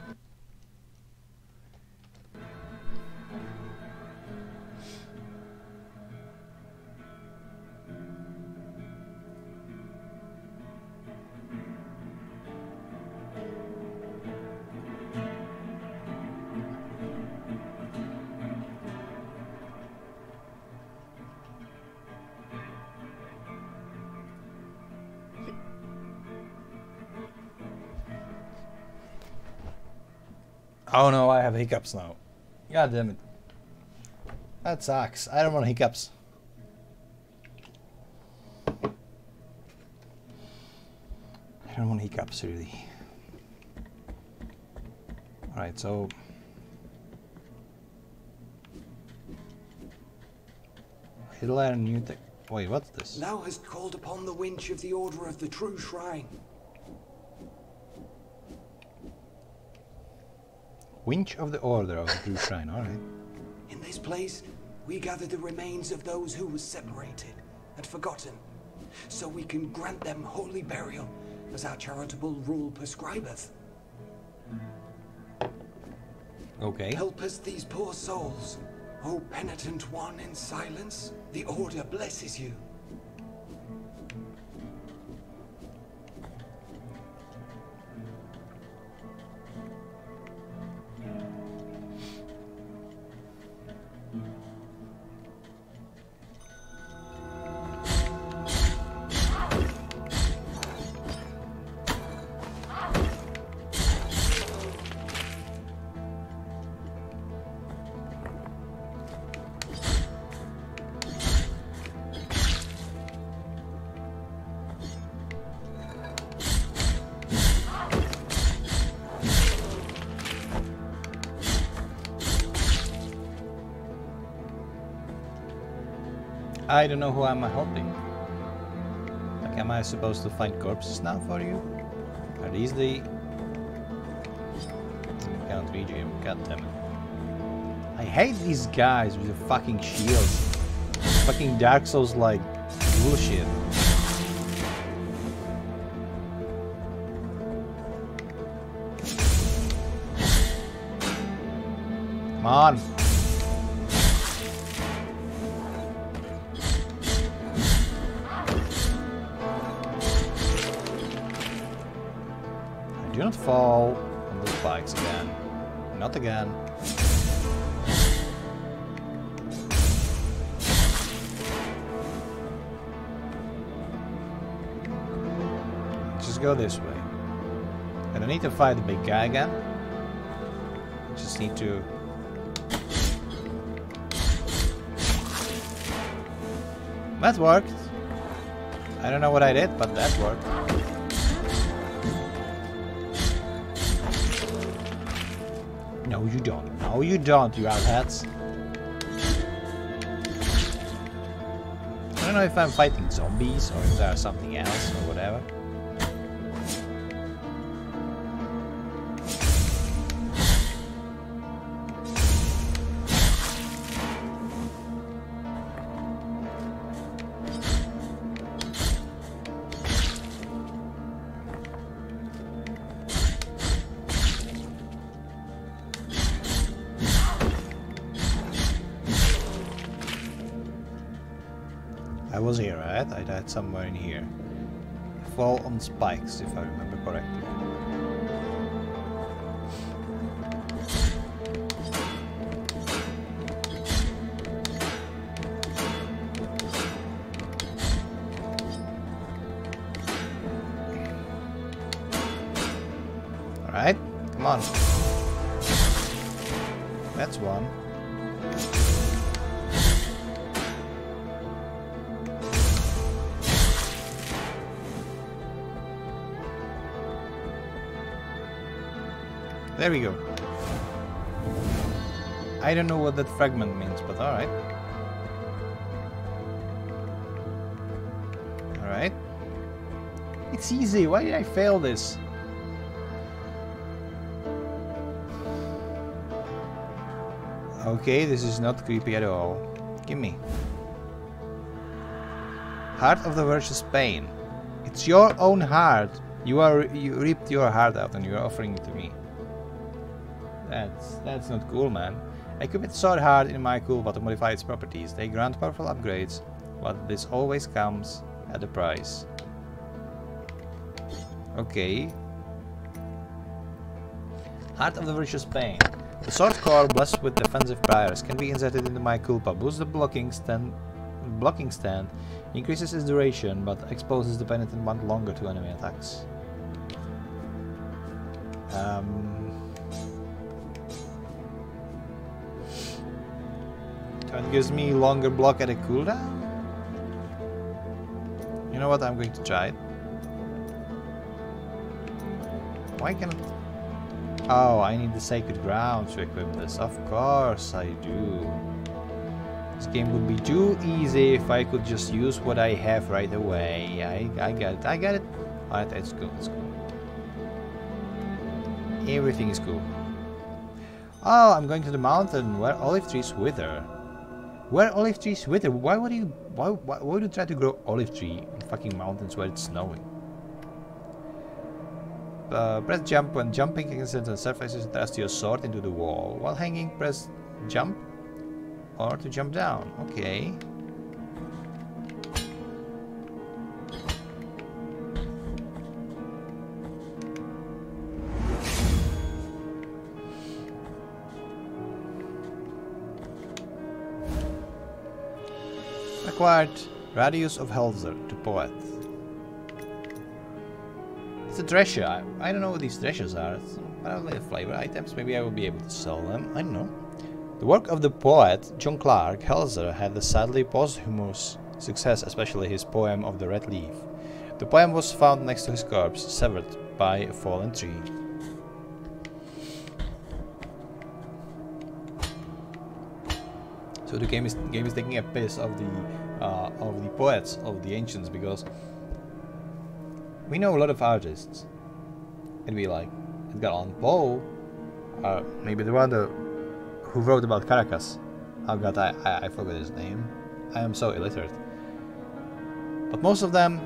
Oh no, I have hiccups now. God damn it. That sucks. I don't want hiccups. I don't want hiccups, really. Alright, so... Hitler new tech... Wait, what's this? Thou hast called upon the winch of the Order of the True Shrine. Winch of the Order of the True Shrine, alright. In this place, we gather the remains of those who were separated and forgotten, so we can grant them holy burial, as our charitable rule prescribeth. Okay. Help us these poor souls. O penitent one in silence, the Order blesses you. I don't know who am I helping. Like, am I supposed to find corpses now for you? Are these the... You can't read him, goddammit. I hate these guys with the fucking shields. Fucking Dark Souls like bullshit. Come on. Do not fall on those spikes again. Not again. Just go this way. I don't need to fight the big guy again. I just need to... That worked. I don't know what I did, but that worked. No, you don't. No, you don't, you outheads. I don't know if I'm fighting zombies or if there's something else or whatever. I was here, right? I died somewhere in here. Fall on spikes, if I remember correctly. Alright, come on. That's one. There we go. I don't know what that fragment means, but alright. Alright. It's easy, why did I fail this? Okay, this is not creepy at all. Gimme. Heart of the Virtuous Pain. It's your own heart. You ripped your heart out and you're offering it to me. That's not cool, man. Equip its sword hard in my cool, but to modify its properties. They grant powerful upgrades, but this always comes at a price. Okay. Heart of the Virtuous Pain. The sword core, blessed with defensive priors, can be inserted into my Kulpa. Boosts the blocking stand, increases its duration, but exposes the penitent one longer to enemy attacks. That gives me longer block at a cooldown? You know what, I'm going to try it. Why can't... Oh, I need the Sacred Ground to equip this. Of course I do. This game would be too easy if I could just use what I have right away. I got it. Alright, it's cool, it's cool. Everything is cool. Oh, I'm going to the mountain where olive trees wither. Where olive trees wither? Why would you try to grow olive tree in fucking mountains where it's snowing? Press jump when jumping against the surfaces, thrust your sword into the wall. While hanging, press jump or to jump down. Okay. Acquired Radius of Helzer to Poet. It's a treasure. I don't know what these treasures are. It's probably flavor items. Maybe I will be able to sell them. I don't know. The work of the poet John Clark Helzer had a sadly posthumous success, especially his poem of the Red Leaf. The poem was found next to his corpse, severed by a fallen tree. So the game is taking a piss of the poets of the ancients, because we know a lot of artists. It'd be like Edgar Allan Poe, maybe the one who wrote about Caracas. Oh god, I forgot his name. I am so illiterate. But most of them,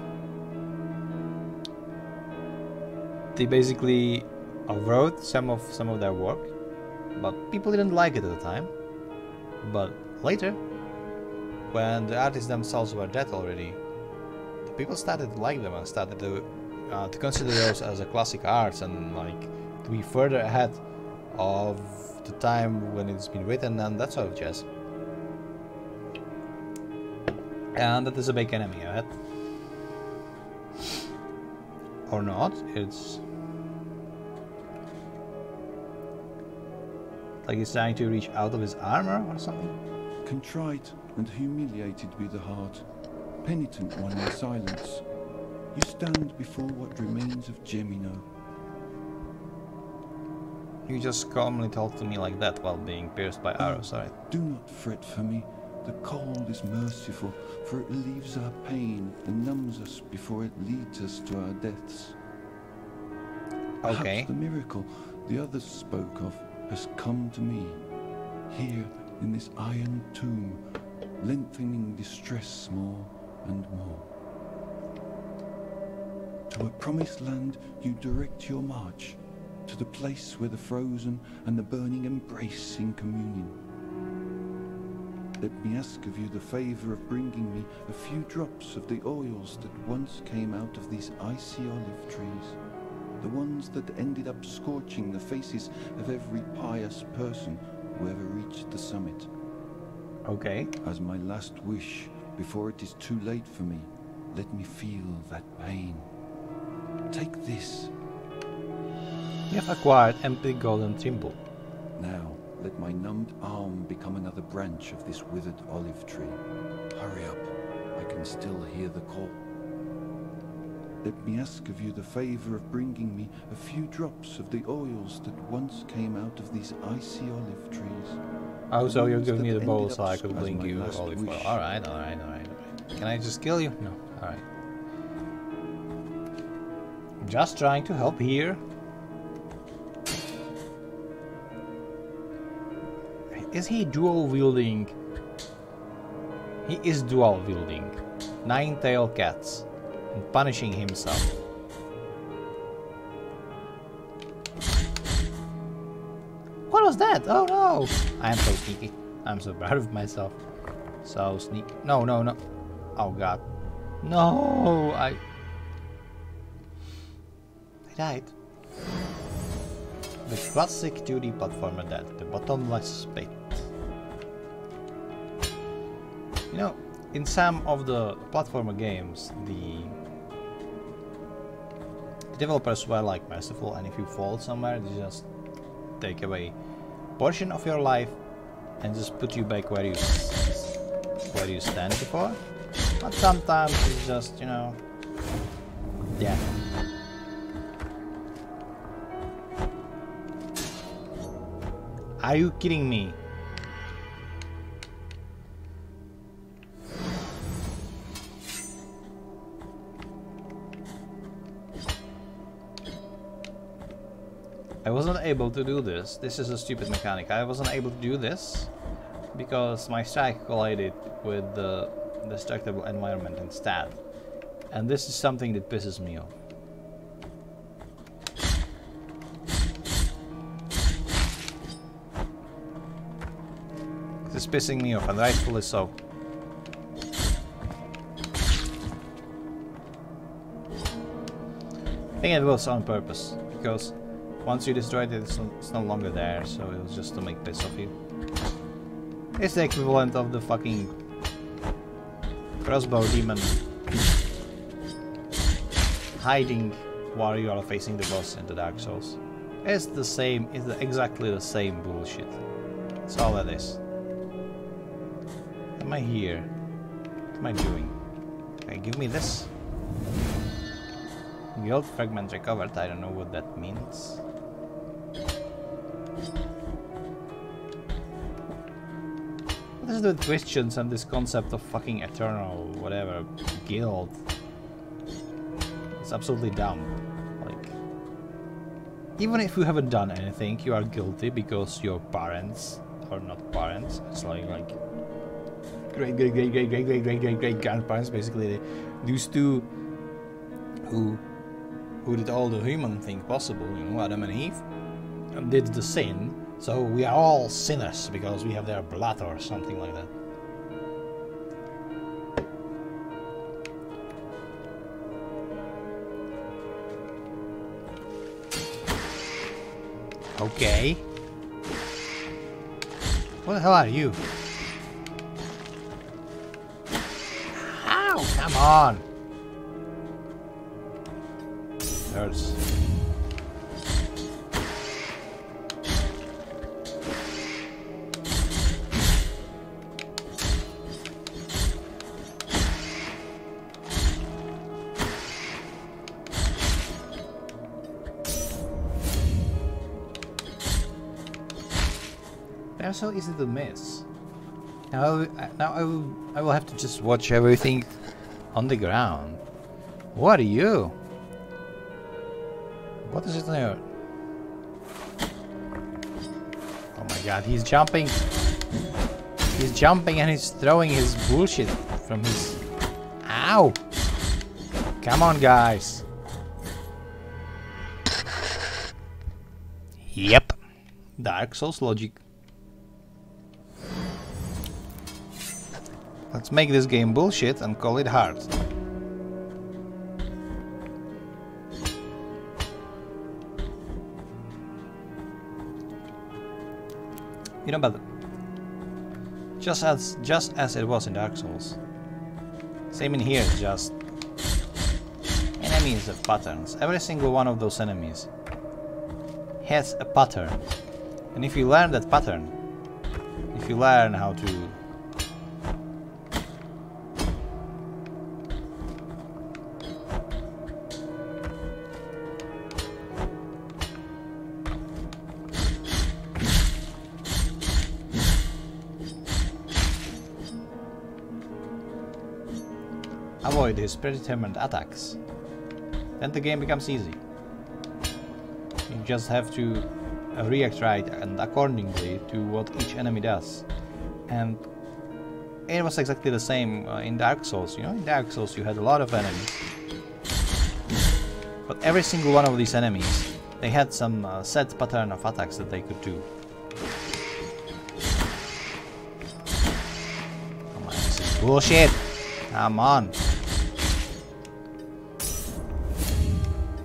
they basically wrote some of their work, but people didn't like it at the time. But later, when the artists themselves were dead already, the people started to like them and started to consider those as a classic arts, and like to be further ahead of the time when it's been written and that sort of jazz. And that is a big enemy ahead. Or not, it's like he's trying to reach out of his armor or something. Contrite and humiliated be the heart, penitent one in silence. You stand before what remains of Gemino. You just calmly talk to me like that while being pierced by arrows, alright? Do not fret for me. The cold is merciful, for it relieves our pain and numbs us before it leads us to our deaths. Okay. Perhaps the miracle the others spoke of has come to me, here in this iron tomb, lengthening distress more and more. To a promised land you direct your march, to the place where the frozen and the burning embrace in communion. Let me ask of you the favor of bringing me a few drops of the oils that once came out of these icy olive trees, the ones that ended up scorching the faces of every pious person who ever reached the summit. Okay. As my last wish, before it is too late for me, let me feel that pain. Take this. You have acquired empty golden thimble. Now, let my numbed arm become another branch of this withered olive tree. Hurry up, I can still hear the call. Let me ask of you the favor of bringing me a few drops of the oils that once came out of these icy olive trees. Oh, so you're giving me the bowl so I could bring you olive oil. Alright. Can I just kill you? No. Alright. I'm just trying to help here. Is he dual wielding? He is dual wielding 9-tailed cats and punishing himself. What was that? Oh no! I am so sneaky. I'm so proud of myself. So sneaky. No. Oh god. No! I died. The classic 2D platformer dead, the bottomless pit. You know, in some of the platformer games, the developers were like merciful, and if you fall somewhere, they just take away a portion of your life and just put you back where you where you stand before, but sometimes it's just, you know, death. Are you kidding me? I wasn't able to do this. This is a stupid mechanic. I wasn't able to do this because my strike collided with the destructible environment instead. And this is something that pisses me off. This is pissing me off, and rightfully so. I think it was on purpose, because once you destroyed it, it's no longer there, so it was just to make piss of you. It's the equivalent of the fucking crossbow demon hiding while you are facing the boss in the Dark Souls. It's the same, it's exactly the same bullshit. That's all it is. Am I here? What am I doing? Okay, give me this. Guild fragment recovered, I don't know what that means. What is with Christians and this concept of fucking eternal whatever guild? It's absolutely dumb. Like, even if you haven't done anything, you are guilty because your parents, or not parents, it's like great grandparents, basically these two who did all the human thing possible, you know, Adam and Eve, and did the sin. So we are all sinners because we have their blood or something like that. Okay. What the hell are you? Ow! Come on! Hurts. They're so easy to miss. Now I will have to just watch everything on the ground. What are you? What is it there? Oh my god, he's jumping! He's jumping and he's throwing his bullshit from his... Ow! Come on, guys! Yep. Dark Souls logic. Let's make this game bullshit and call it hard. You know, but just as it was in Dark Souls, same in here. Just enemies have patterns. Every single one of those enemies has a pattern, and if you learn that pattern, if you learn how to avoid his predetermined attacks, then the game becomes easy. You just have to react right and accordingly to what each enemy does. And it was exactly the same in Dark Souls. You know, in Dark Souls you had a lot of enemies, but every single one of these enemies, they had some set pattern of attacks that they could do. Come on, this is bullshit! Come on!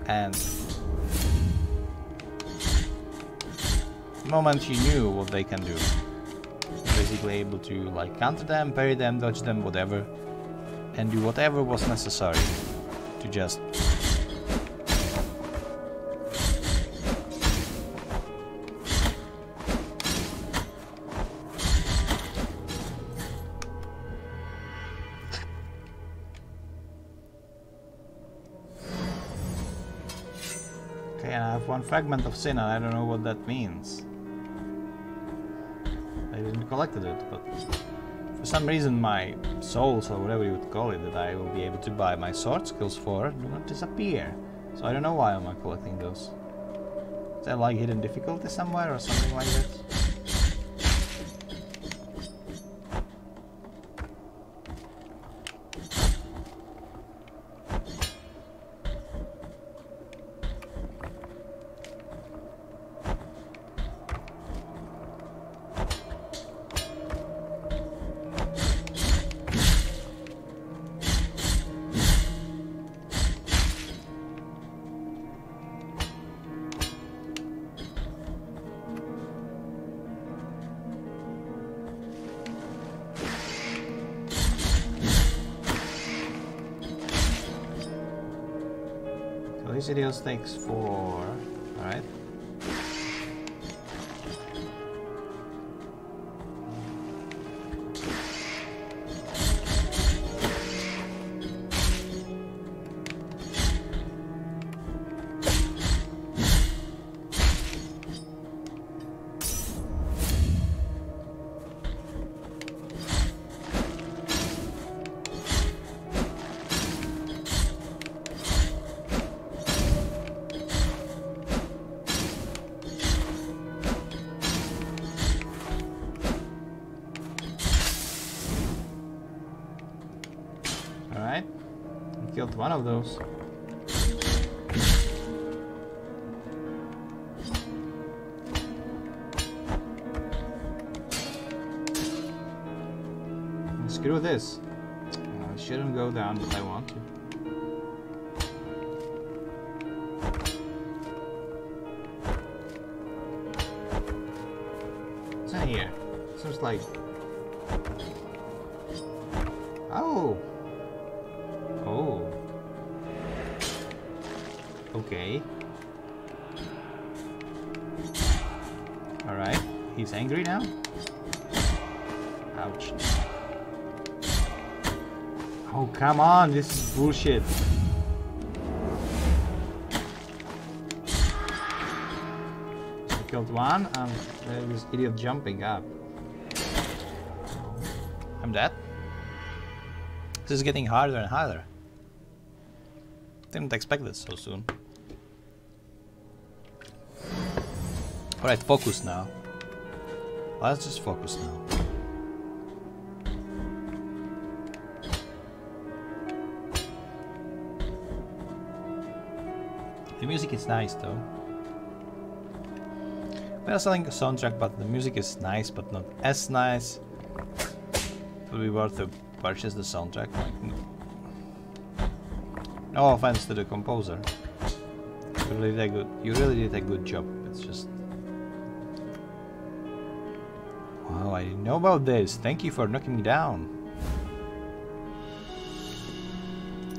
And the moment you knew what they can do, you're basically able to like counter them, parry them, dodge them, whatever, and do whatever was necessary to just Again, I have one fragment of sin and I don't know what that means. I didn't collect it, but for some reason my souls, or whatever you would call it, that I will be able to buy my sword skills for, do not disappear. So I don't know why am I collecting those. Is there like hidden difficulty somewhere or something like that? This video takes 4, alright. Alright, I killed one of those. Screw this. I shouldn't go down, but I want to. What's in here? Seems like... Oh! Oh. Okay. Alright. He's angry now? Ouch. Oh, come on. This is bullshit. I killed one and this idiot jumping up. I'm dead. This is getting harder and harder. Didn't expect this so soon. Alright, focus now. Let's just focus now. The music is nice though. We are selling a soundtrack, but the music is nice, but not as nice. It will be worth to purchase the soundtrack. No offense to the composer. You really did a good job. It's just... Wow, I didn't know about this. Thank you for knocking me down.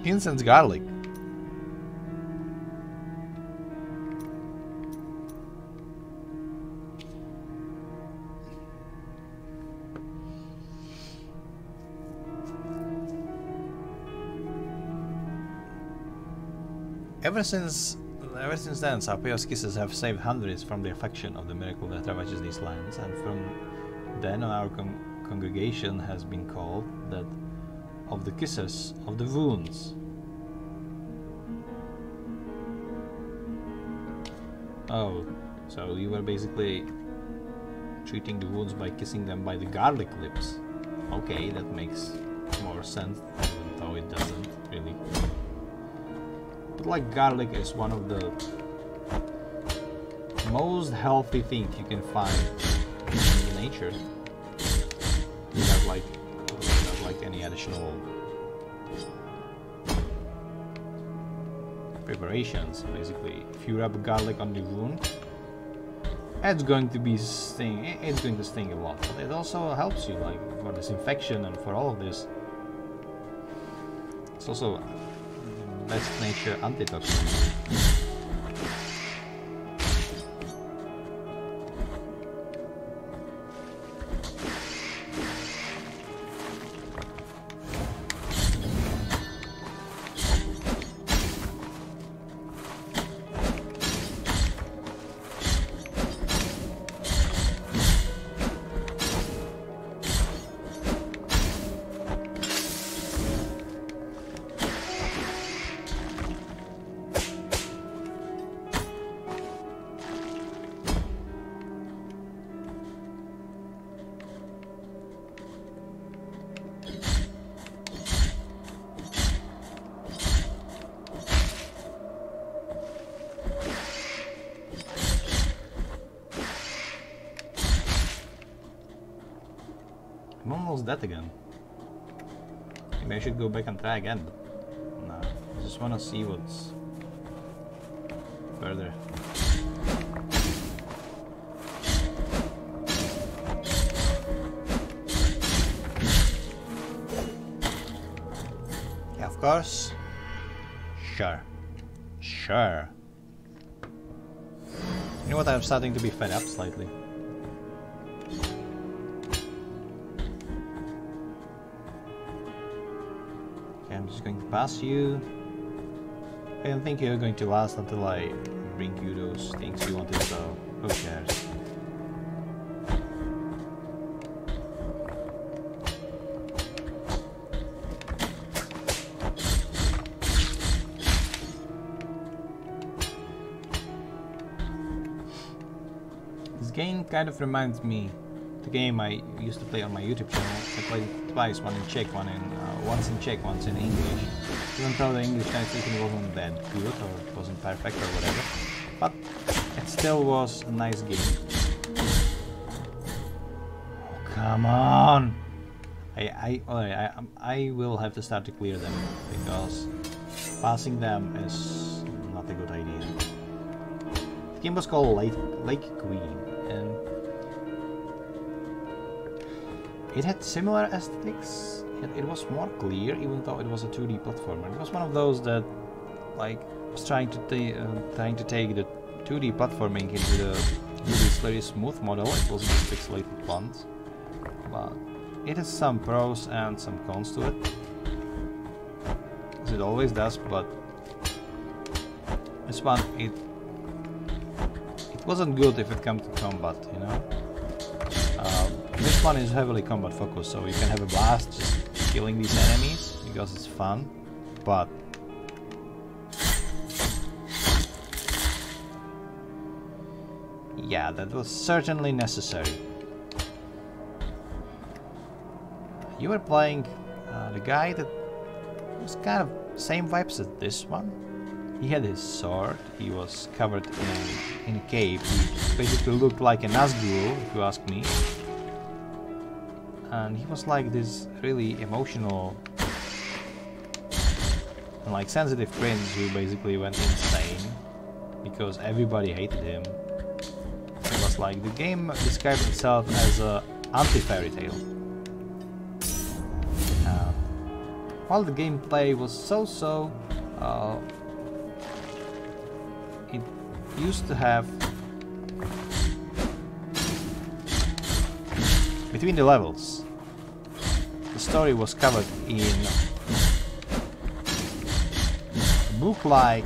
Incense garlic. Ever since then, Sarpeos kisses have saved hundreds from the affection of the miracle that ravages these lands, and from then on our congregation has been called that of the kisses of the wounds. Oh, so you were basically treating the wounds by kissing them by the garlic lips. Okay, that makes more sense, even though it doesn't really. But like garlic is one of the most healthy things you can find in nature. Without like any additional preparations. Basically, if you rub garlic on the wound, it's going to be sting. It's going to sting a lot, but it also helps you like for disinfection and for all of this. It's also best nature antitoxin. I'm almost dead again. Maybe I should go back and try again. No, I just wanna see what's further. Yeah, of course. Sure. Sure. You know what? I'm starting to be fed up slightly. Okay, I'm just going to pass you. I don't think you're going to last until I bring you those things you wanted, so who cares? This game kind of reminds me the game I used to play on my YouTube channel. I played it twice, once in Czech, once in English. Even though the English translation wasn't that good or it wasn't perfect or whatever, but it still was a nice game. Oh, come on! I will have to start to clear them because passing them is not a good idea. The game was called Lake Queen, and it had similar aesthetics. It was more clear, even though it was a 2D platformer. It was one of those that, like, was trying to take the 2D platforming into this very smooth model. It wasn't just pixelated once, but it has some pros and some cons to it, as it always does. But this one, it wasn't good if it comes to combat, you know. This one is heavily combat focused, so you can have a blast just killing these enemies because it's fun, but yeah, that was certainly necessary. You were playing the guy that was kind of same vibes as this one. He had his sword, he was covered in a cape, which basically looked like a Nazgul, if you ask me. And he was like this really emotional and like sensitive prince who basically went insane because everybody hated him. It was like the game described itself as a anti-fairy tale. While the gameplay was so-so, it used to have between the levels, the story was covered in book-like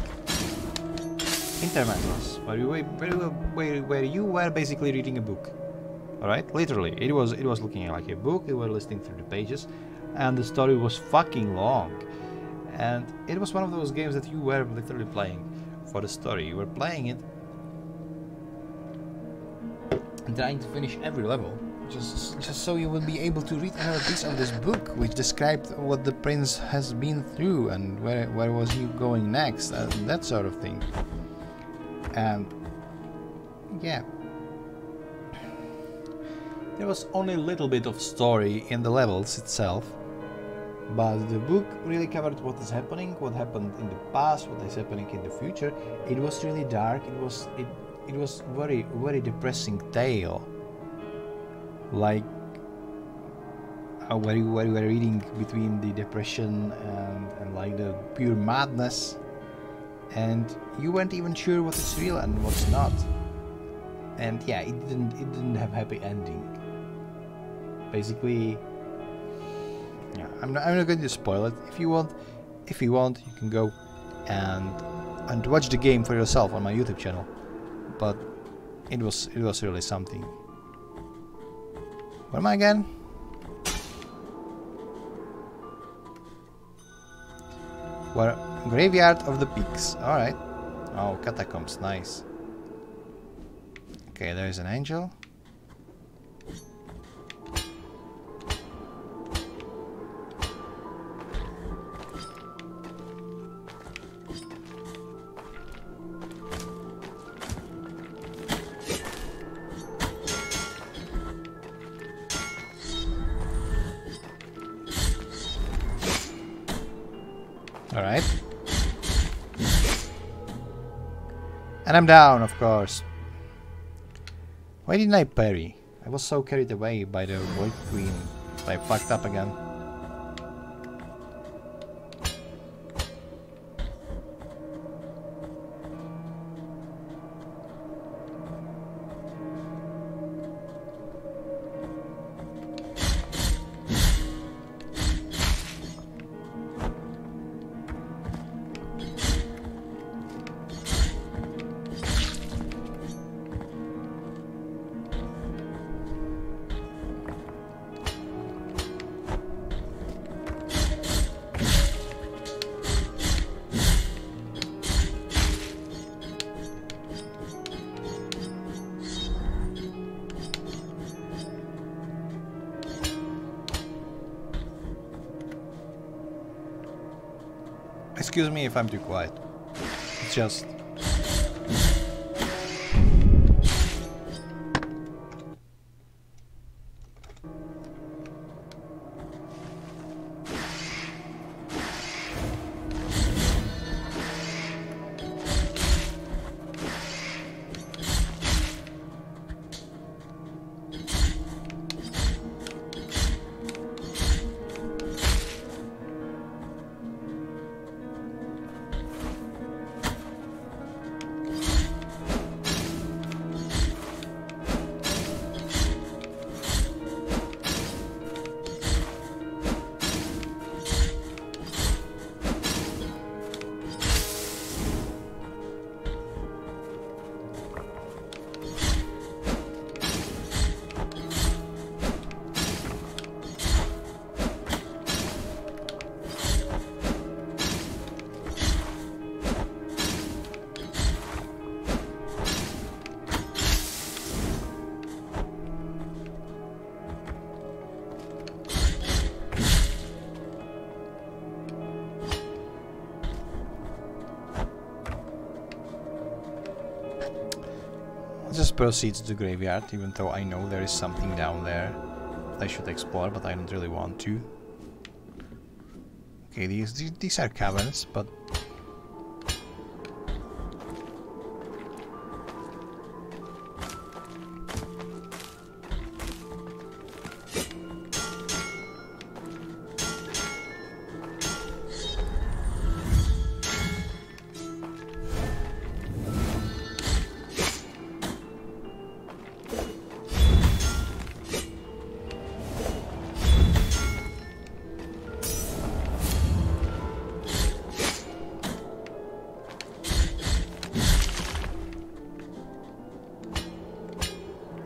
intermezzo, where you were basically reading a book. All right, literally, it was looking like a book. You were listening through the pages, and the story was fucking long. And it was one of those games that you were literally playing for the story. You were playing it and trying to finish every level. Just so you would be able to read another piece of this book, which described what the prince has been through and where was he going next, and that sort of thing. And yeah, there was only a little bit of story in the levels itself, but the book really covered what is happening, what happened in the past, what is happening in the future. It was really dark. It was very depressing tale. Like where you were reading between the depression and like the pure madness, and you weren't even sure what is real and what's not. And yeah, it didn't have happy ending. Basically, yeah, I'm not going to spoil it. If you want, you can go and watch the game for yourself on my YouTube channel. But it was really something. Where am I again? Where? Graveyard of the Peaks. Alright. Oh, catacombs. Nice. Okay, there's an angel. And I'm down, of course. Why didn't I parry? I was so carried away by the Void Queen. I fucked up again. Excuse me if I'm too quiet. It's just... just proceed to the graveyard, even though I know there is something down there I should explore, but I don't really want to. Okay, these are caverns, but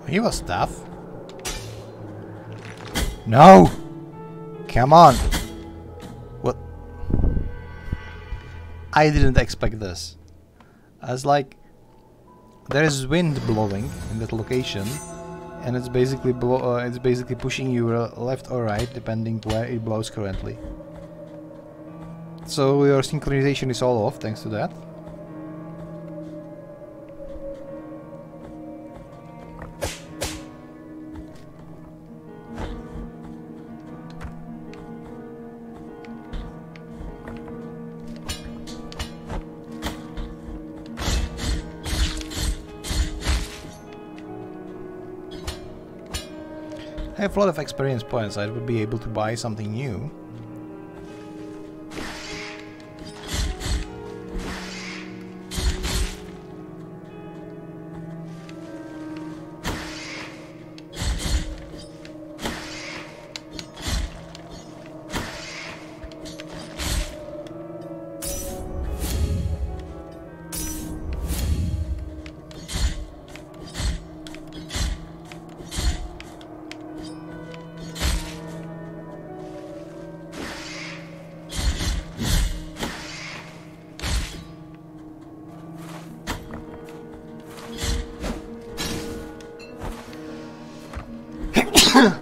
he was tough. No! Come on! What? I didn't expect this. I was like, there is wind blowing in that location, and it's basically pushing you left or right depending where it blows currently. So your synchronization is all off thanks to that. I have a lot of experience points, I would be able to buy something new.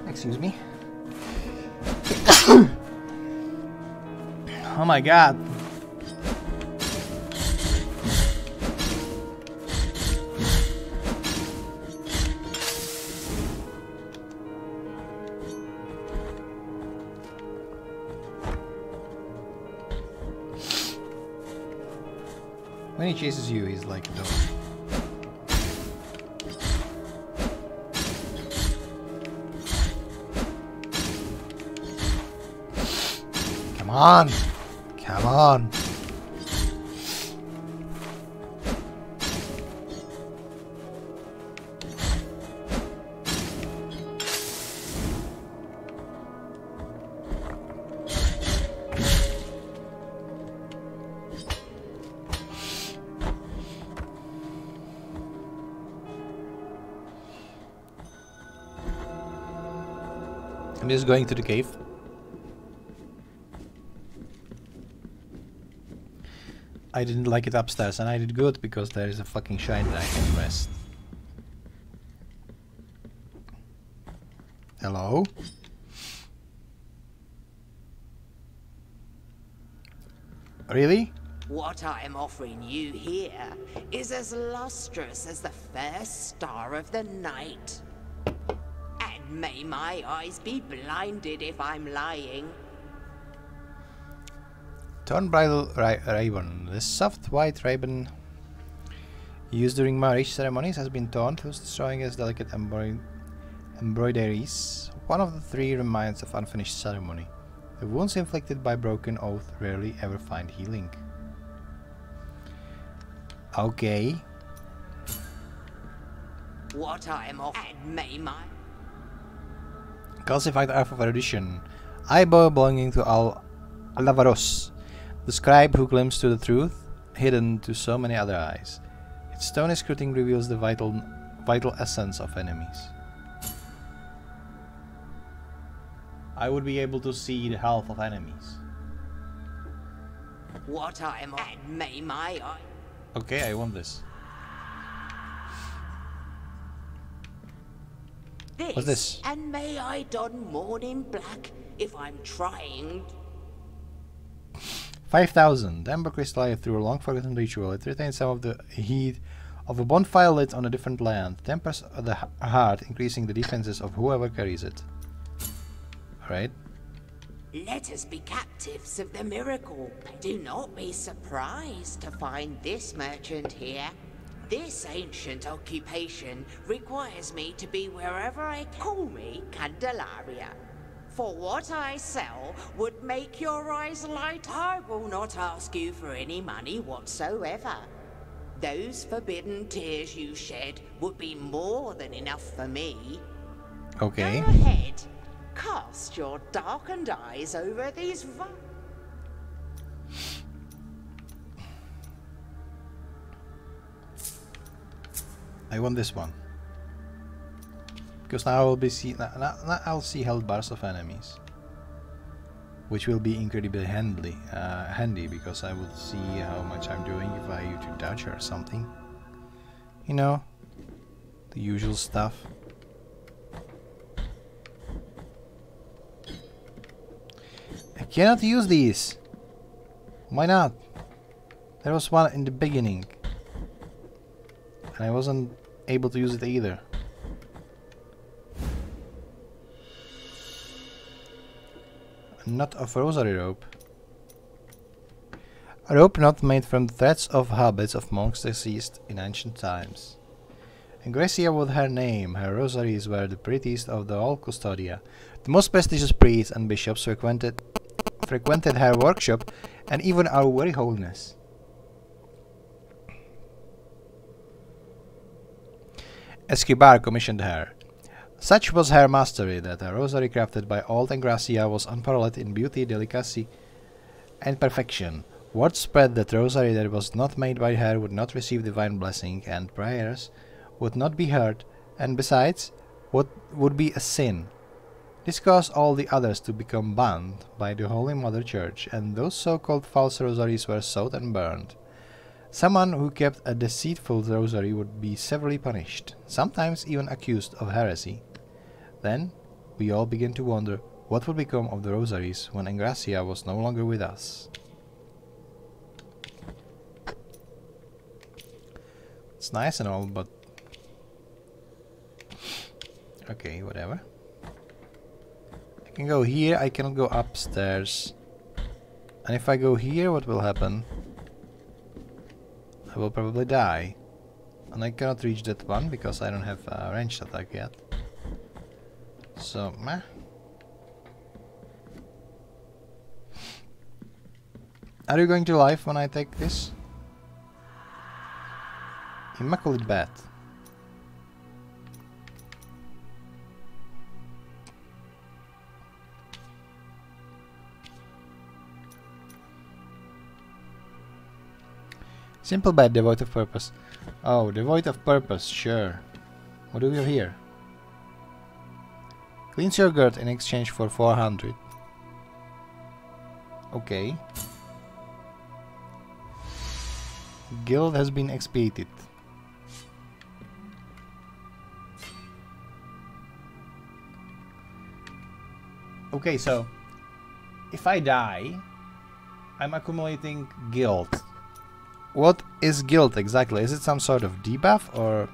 Excuse me. Oh my god. When he chases you, he's like a dog. on! Come on! I'm just going to the cave. I didn't like it upstairs, and I did good because there is a fucking shrine that I can rest. Hello? Really? What I am offering you here is as lustrous as the first star of the night. And may my eyes be blinded if I'm lying. Torn bridal ribbon. The soft white ribbon used during marriage ceremonies has been torn, thus destroying its delicate embroideries. One of the three reminds of unfinished ceremony. The wounds inflicted by broken oath rarely ever find healing. Okay. What I am offering, and may my... Calcified Earth of Erudition. Eyeball belonging to Alavaros, the scribe who glimpsed to the truth, hidden to so many other eyes. Its stony scrutiny reveals the vital essence of enemies. I would be able to see the health of enemies. What I am, and may my eye... Okay, I want this. What's this? And may I don mourning black if I'm trying. 5,000. Amber crystal through a long forgotten ritual. It retains some of the heat of a bonfire lit on a different land. Tempers the heart, increasing the defenses of whoever carries it. Alright. Let us be captives of the miracle. Do not be surprised to find this merchant here. This ancient occupation requires me to be wherever I can. Call me Candelaria. For what I sell would make your eyes light. I will not ask you for any money whatsoever. Those forbidden tears you shed would be more than enough for me. Okay. Go ahead. Cast your darkened eyes over these I want this one. Because now I will be now I'll see health bars of enemies. Which will be incredibly handy because I will see how much I'm doing if I use to dodge or something. You know, the usual stuff. I cannot use these. Why not? There was one in the beginning. And I wasn't able to use it either. Knot of rosary rope. A rope knot made from the threads of habits of monks deceased in ancient times. Ingresia was her name. Her rosaries were the prettiest of the all custodia. The most prestigious priests and bishops frequented her workshop, and even our very holiness. Escribar commissioned her. Such was her mastery that a rosary crafted by old Engracia was unparalleled in beauty, delicacy, and perfection. Word spread that rosary that was not made by her would not receive divine blessing, and prayers would not be heard, and besides, what would be a sin. This caused all the others to become banned by the Holy Mother Church, and those so-called false rosaries were sought and burned. Someone who kept a deceitful rosary would be severely punished, sometimes even accused of heresy. Then we all began to wonder what would become of the rosaries when Engracia was no longer with us. It's nice and all, but... okay, whatever. I can go here, I cannot go upstairs. And if I go here, what will happen? I will probably die. And I cannot reach that one because I don't have a ranged attack yet. So, meh. Are you going to life when I take this? Immaculate Bat. Simple Bat, devoid of purpose. Oh, devoid of purpose, sure. What do we have here? Cleanse your girth in exchange for 400. Okay. Guild has been expiated. Okay, so if I die, I'm accumulating guild. What is guild exactly? Is it some sort of debuff or...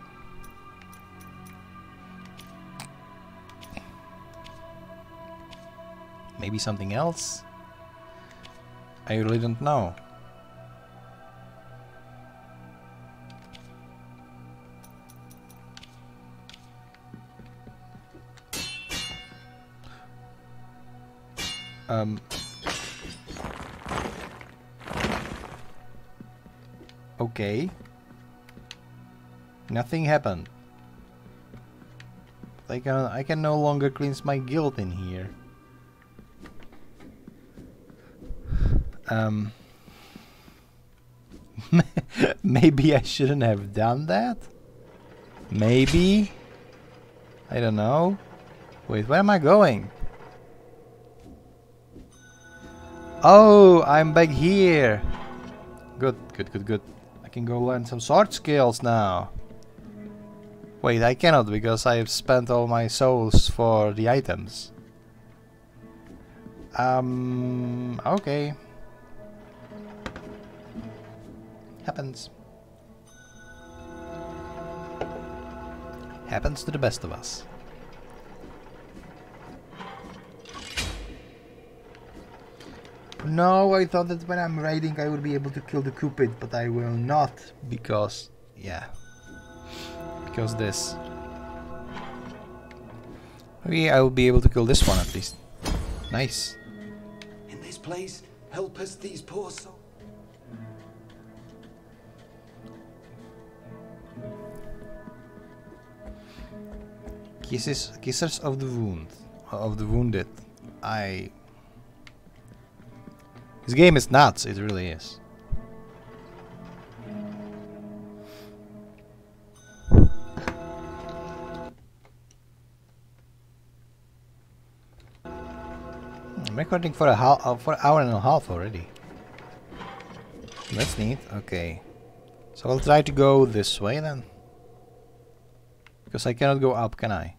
maybe something else? I really don't know. Okay. Nothing happened. I can no longer cleanse my guild in here. Maybe I shouldn't have done that? Maybe? I don't know. Wait, where am I going? Oh, I'm back here. Good, good, good, good. I can go learn some sword skills now. Wait, I cannot because I have spent all my souls for the items. Okay. Happens. Happens to the best of us. No, I thought that when I'm raiding I would be able to kill the Cupid, but I will not, because... yeah. Because this. Maybe I will be able to kill this one at least. Nice. In this place, help us these poor souls. Kissers of the wounded. This game is nuts, it really is. I'm recording for for an hour and a half already. That's neat. Okay, so I'll try to go this way then, because I cannot go up, can I?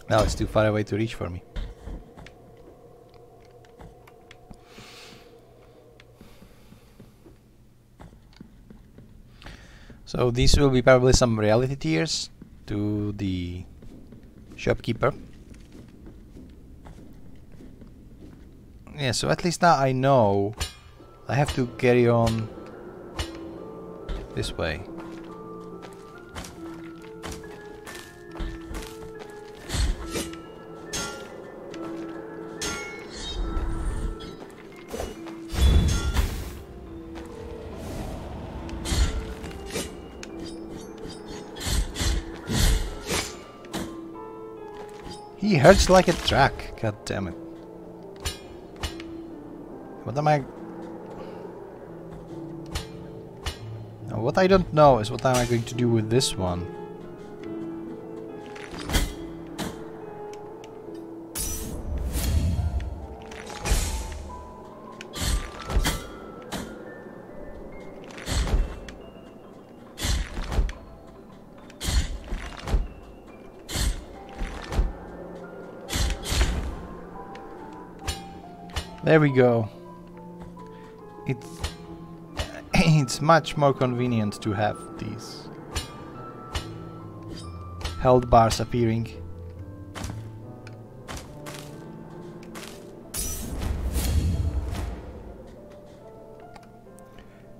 No, it's too far away to reach for me. So these will be probably some reality tears to the shopkeeper. Yeah, so at least now I know I have to carry on this way. He hurts like a truck, god damn it. What am I... Now, what I don't know is what am I going to do with this one. There we go. It's much more convenient to have these health bars appearing.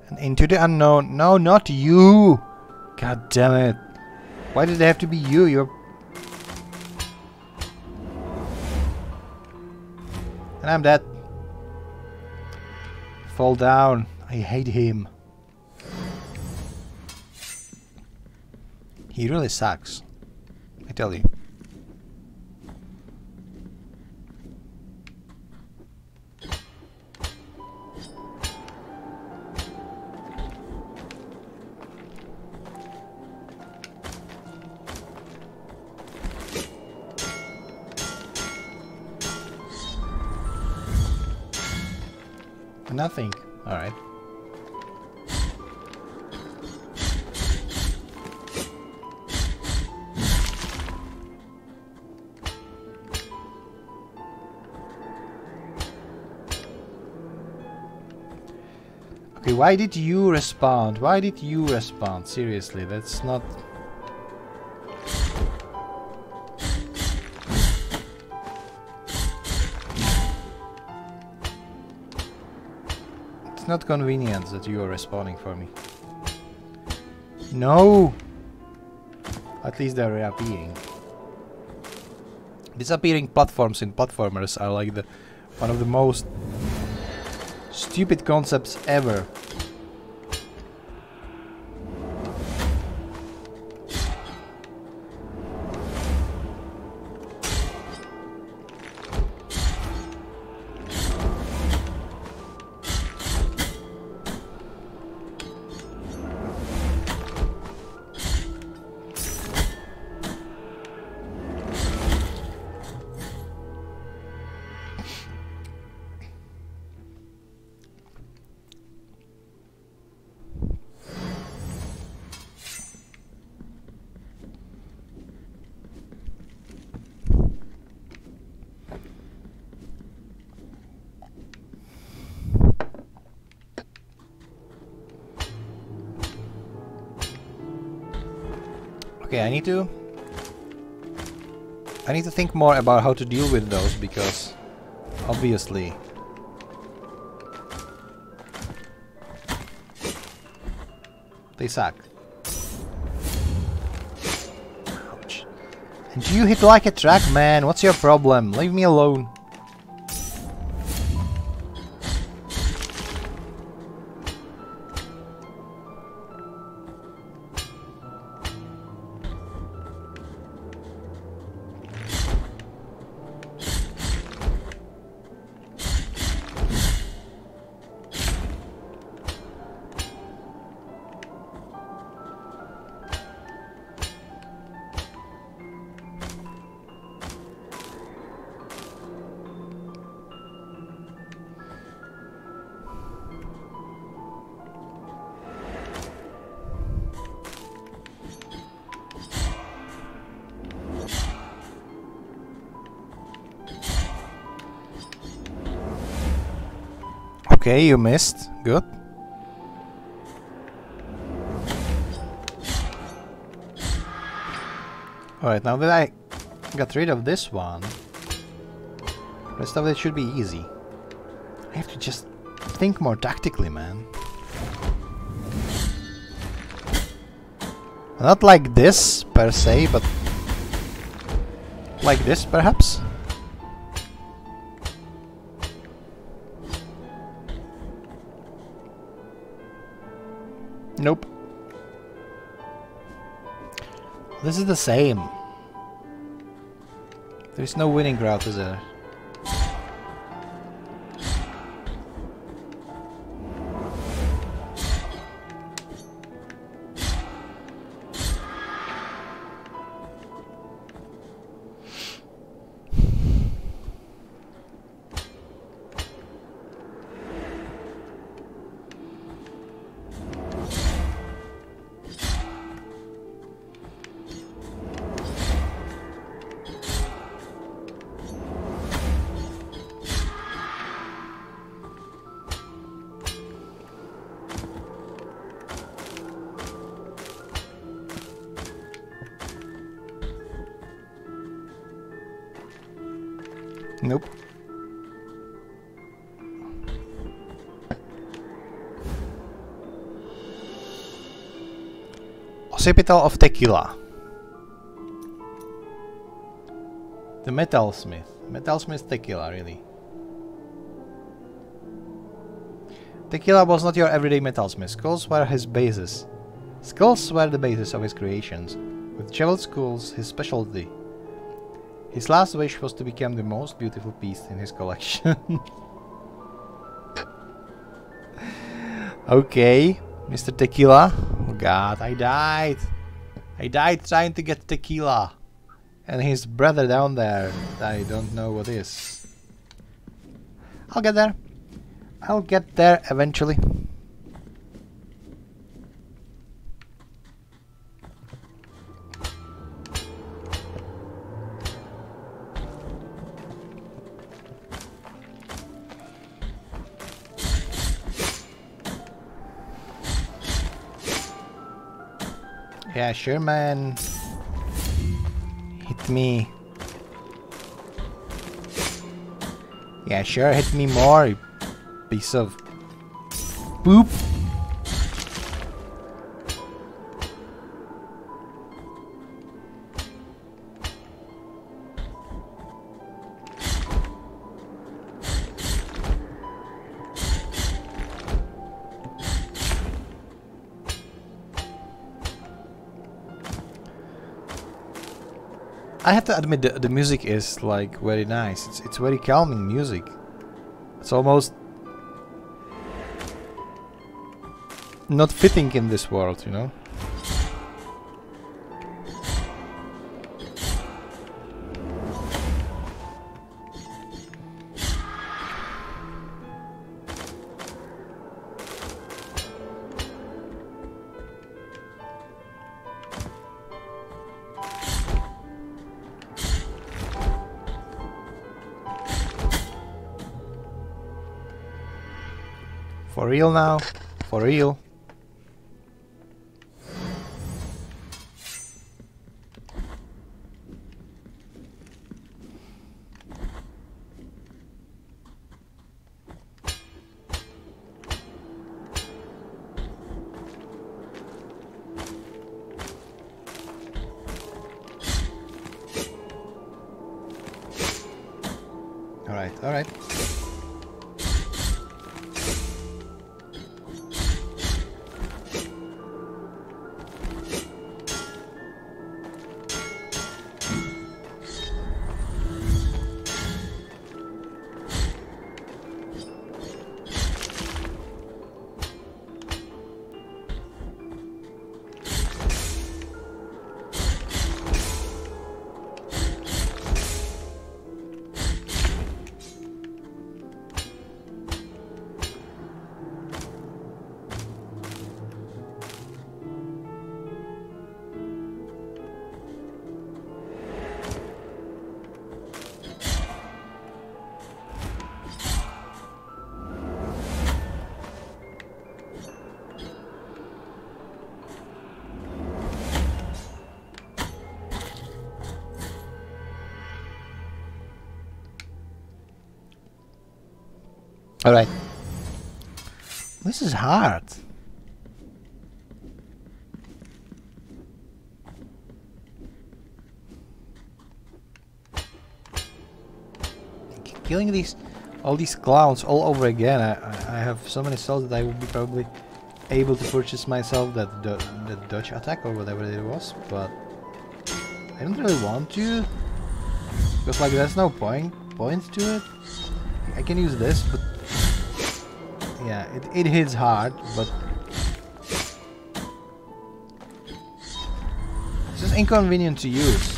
And into the unknown. No, not you! God damn it. Why did it have to be you? You're And I'm dead. Fall down. I hate him. He really sucks. I tell you. Nothing. Alright. Okay, why did you respond? Why did you respond? Seriously, that's not... It's not convenient that you are responding for me. No! At least they're reappearing. Disappearing platforms in platformers are like one of the most stupid concepts ever. Okay, I need to think more about how to deal with those, because obviously they suck. Ouch. And you hit like a truck, man. What's your problem? Leave me alone. Okay, you missed. Good. Alright, now that I got rid of this one, the rest of it should be easy. I have to just think more tactically, man. Not like this, per se, but like this, perhaps? Nope. This is the same. There's no winning route, is there? Nope. Occipital of Tequila. The Metalsmith. Metalsmith Tequila, really. Tequila was not your everyday metalsmith. Skulls were his basis. Skulls were the basis of his creations, with jeweled skulls his specialty. His last wish was to become the most beautiful piece in his collection. Okay, Mr. Tequila. Oh god, I died. I died trying to get Tequila. And his brother down there, I don't know what is. I'll get there. I'll get there eventually. Yeah, sure, man. Hit me. Yeah, sure, hit me more, you piece of poop. I have to admit the music is like very nice. It's very calming music. It's almost not fitting in this world, you know? For real now? For real? Alright, alright. Alright. This is hard. Killing all these clowns all over again. I have so many souls that I will be probably able to purchase myself that dodge attack or whatever it was, but I don't really want to, because like there's no point to it. I can use this, but yeah, it hits hard, but it's just inconvenient to use.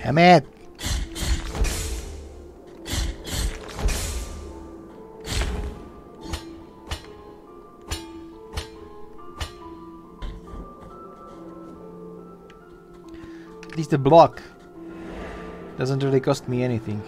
Damn it! At least the block doesn't really cost me anything.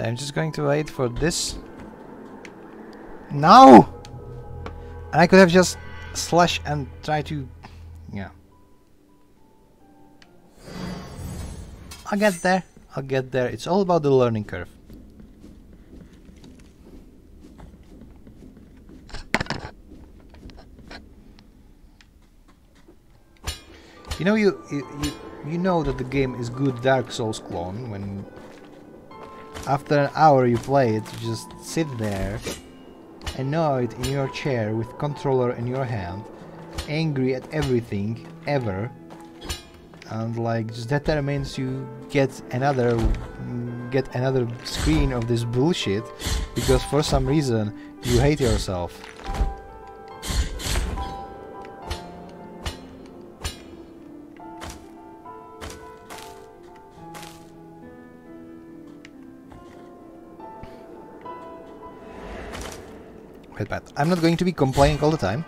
I'm just going to wait for this. No! I could have just slash and try to... yeah. I'll get there. I'll get there. It's all about the learning curve. You know, you know that the game is good Dark Souls clone when after an hour you play it, you just sit there and know it in your chair with controller in your hand, angry at everything ever, and like just determines you get another screen of this bullshit because for some reason you hate yourself. But I'm not going to be complaining all the time,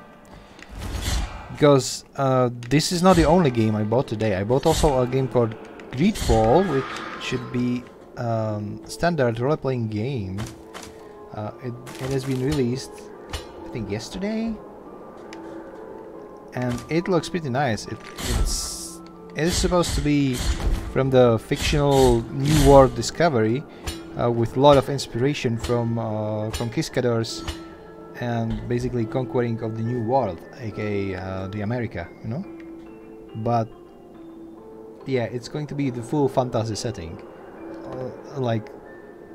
because this is not the only game I bought today. I bought also a game called Greedfall, which should be standard role-playing game. It has been released, I think, yesterday, and it looks pretty nice. It is supposed to be from the fictional New World Discovery, with a lot of inspiration from Conquistadors and basically conquering of the New World, aka the America, you know? But yeah, it's going to be the full fantasy setting, like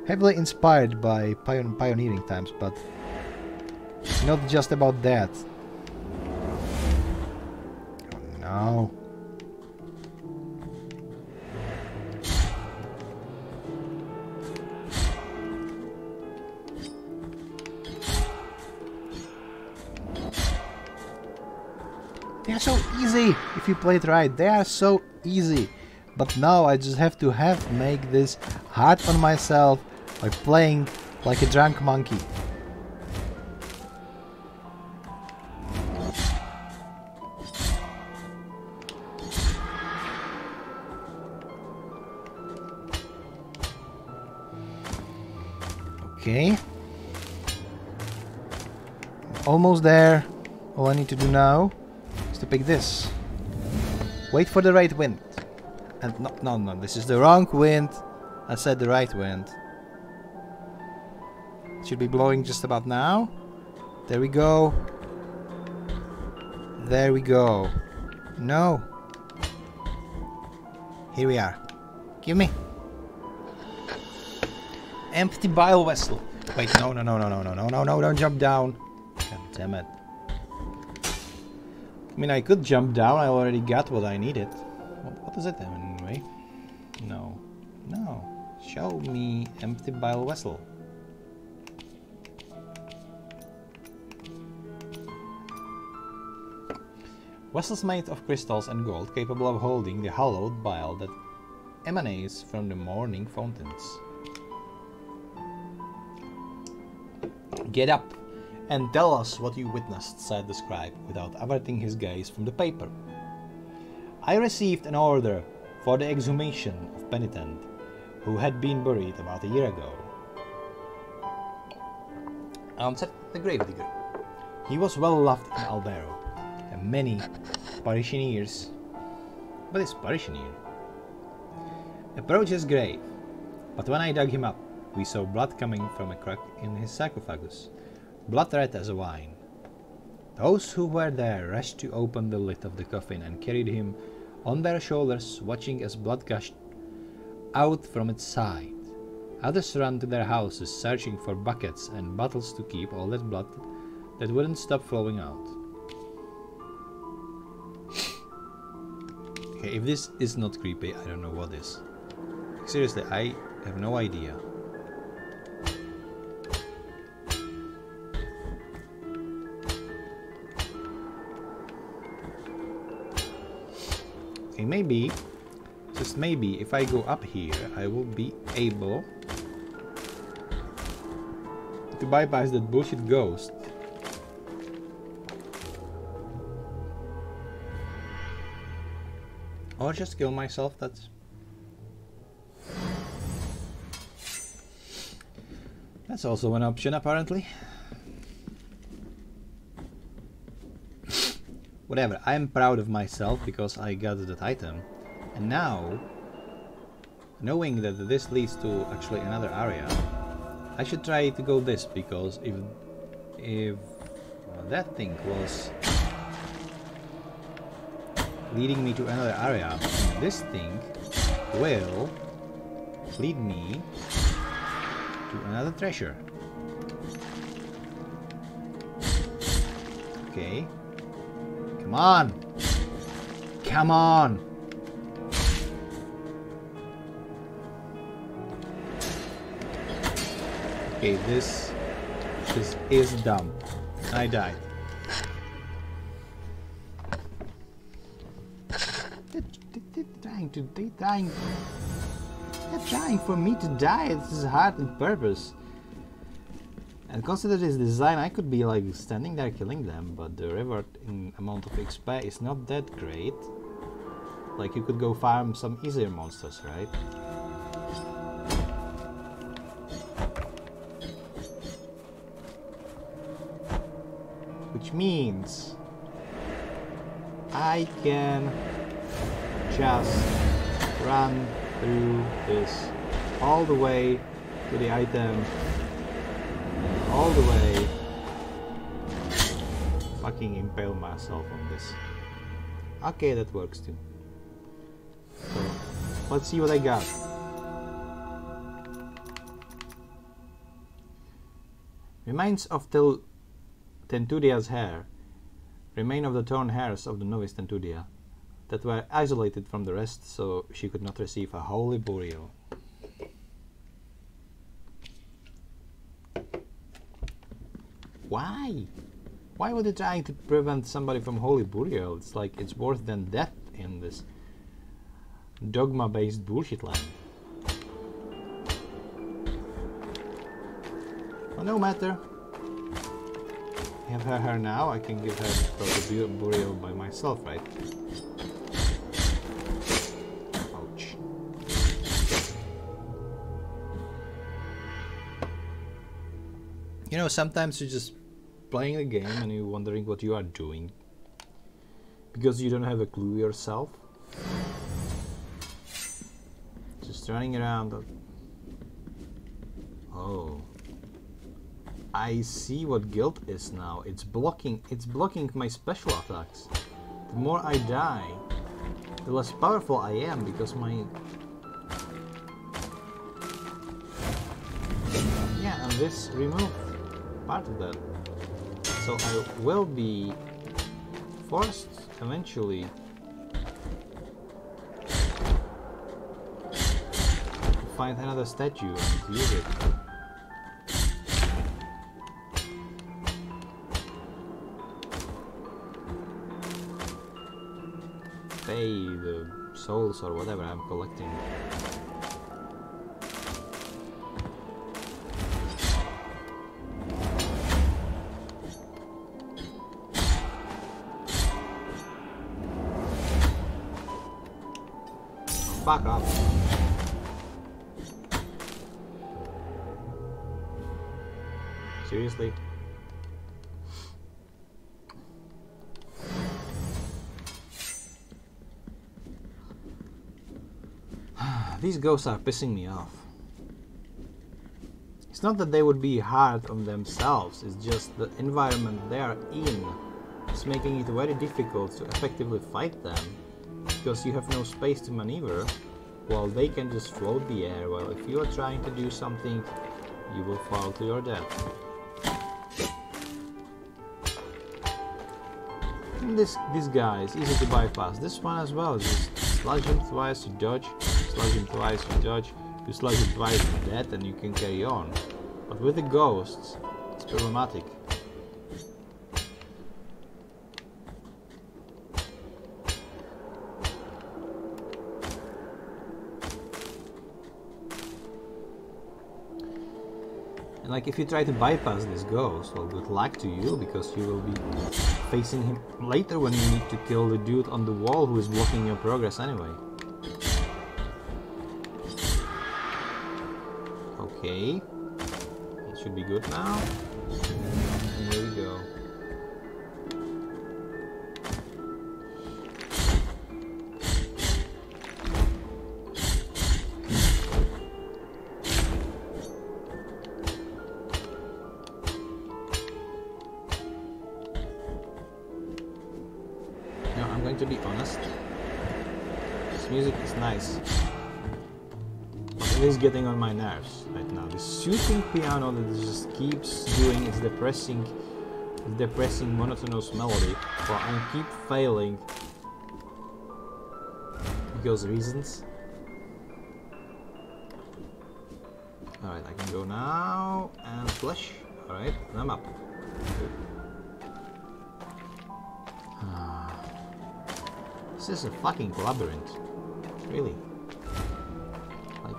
heavily inspired by pioneering times, but not just about that. Oh, no. They are so easy if you play it right. They are so easy. But now I just have to make this hard on myself by playing like a drunk monkey. Okay. Almost there. All I need to do now to pick this. Wait for the right wind. And no, this is the wrong wind. I said the right wind. It should be blowing just about now. There we go. There we go. No. Here we are. Give me. Empty bile vessel. Wait, no, don't jump down. God damn it. I mean, I could jump down, I already got what I needed. What is it anyway? No. Show me empty bile vessel. Vessels made of crystals and gold capable of holding the hallowed bile that emanates from the morning fountains. Get up and tell us what you witnessed, said the scribe, without averting his gaze from the paper. I received an order for the exhumation of penitent, who had been buried about a year ago. Said the gravedigger. He was well loved in Albero, and many parishioners. What is parishioner? Approached his grave, but when I dug him up, we saw blood coming from a crack in his sarcophagus, blood red as wine. Those who were there rushed to open the lid of the coffin and carried him on their shoulders, watching as blood gushed out from its side. Others ran to their houses, searching for buckets and bottles to keep all that blood that wouldn't stop flowing out. Okay, if this is not creepy, I don't know what is. Seriously, I have no idea. Okay, maybe, just maybe, if I go up here, I will be able to bypass that bullshit ghost. Or just kill myself, that's also an option, apparently. Whatever, I am proud of myself because I got that item. And now, knowing that this leads to actually another area, I should try to go this, because if that thing was leading me to another area, this thing will lead me to another treasure. Okay. Come on! Come on! Okay, this is dumb. I died. They're trying for me to die. This is hard on purpose. And consider this design, I could be like standing there killing them, but the reward in amount of XP is not that great. Like, you could go farm some easier monsters, right? Which means I can just run through this all the way to the item, all the way, fucking impale myself on this. Okay, that works too. So, let's see what I got. Remains of Tentudia's hair. Remain of the torn hairs of the novice Tentudia that were isolated from the rest, so she could not receive a holy burial. Why? Why would they try to prevent somebody from holy burial? It's like it's worse than death in this dogma-based bullshit land. Well, no matter. I have her hair now, I can give her the burial by myself, right? Ouch. You know, sometimes you're just playing a game and you're wondering what you are doing because you don't have a clue yourself. Just running around. Oh. I see what guilt is now. It's blocking my special attacks. The more I die, the less powerful I am because my... Yeah, and this removed part of that. So I will be forced eventually to find another statue and use it. Pay the souls or whatever I'm collecting. Fuck up. Seriously? These ghosts are pissing me off. It's not that they would be hard on themselves, it's just the environment they are in. It's making it very difficult to effectively fight them, because you have no space to maneuver, while they can just float the air, while if you are trying to do something, you will fall to your death. And this guy is easy to bypass. This one as well, just sludge him twice, you dodge, sludge him twice, you dodge, you sludge him twice, you're dead, and you can carry on. But with the ghosts, it's problematic. And like if you try to bypass this ghost, well, good luck to you, because you will be facing him later when you need to kill the dude on the wall who is blocking your progress anyway. Okay, it should be good now. And here we go. To be honest, this music is nice, but it is getting on my nerves right now. This soothing piano that just keeps doing its depressing monotonous melody, while I keep failing because reasons. Alright, I can go now and flush. Alright, and I'm up. Good. This is a fucking labyrinth, really. Like,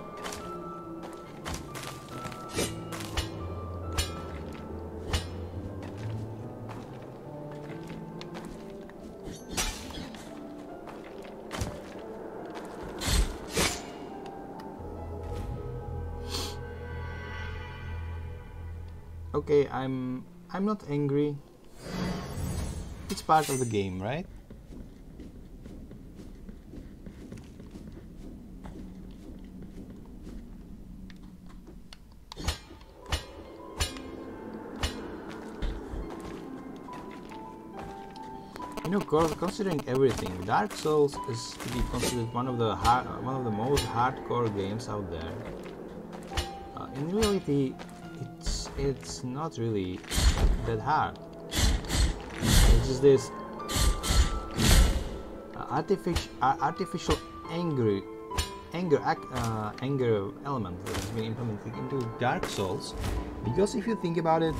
okay, I'm not angry. It's part of the game, right? You know, considering everything, Dark Souls is to be considered one of the most hardcore games out there. In reality, it's not really that hard. It's just this artificial anger element that has been implemented into Dark Souls. Because if you think about it,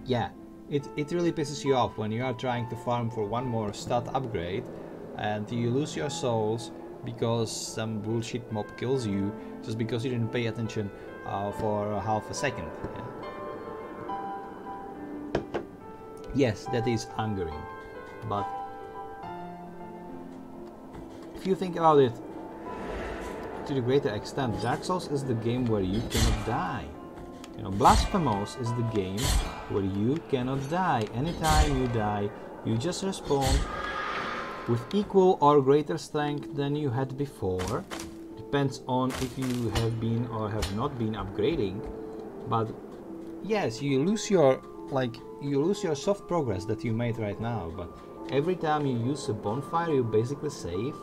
yeah. It really pisses you off when you are trying to farm for one more stat upgrade and you lose your souls because some bullshit mob kills you just because you didn't pay attention for half a second. Yeah. Yes, that is angering, but if you think about it to the greater extent, Dark Souls is the game where you cannot die. You know, Blasphemous is the game where you cannot die. Anytime you die, you just respawn with equal or greater strength than you had before. Depends on if you have been or have not been upgrading. But yes, you lose your soft progress that you made right now. But every time you use a bonfire, you basically save,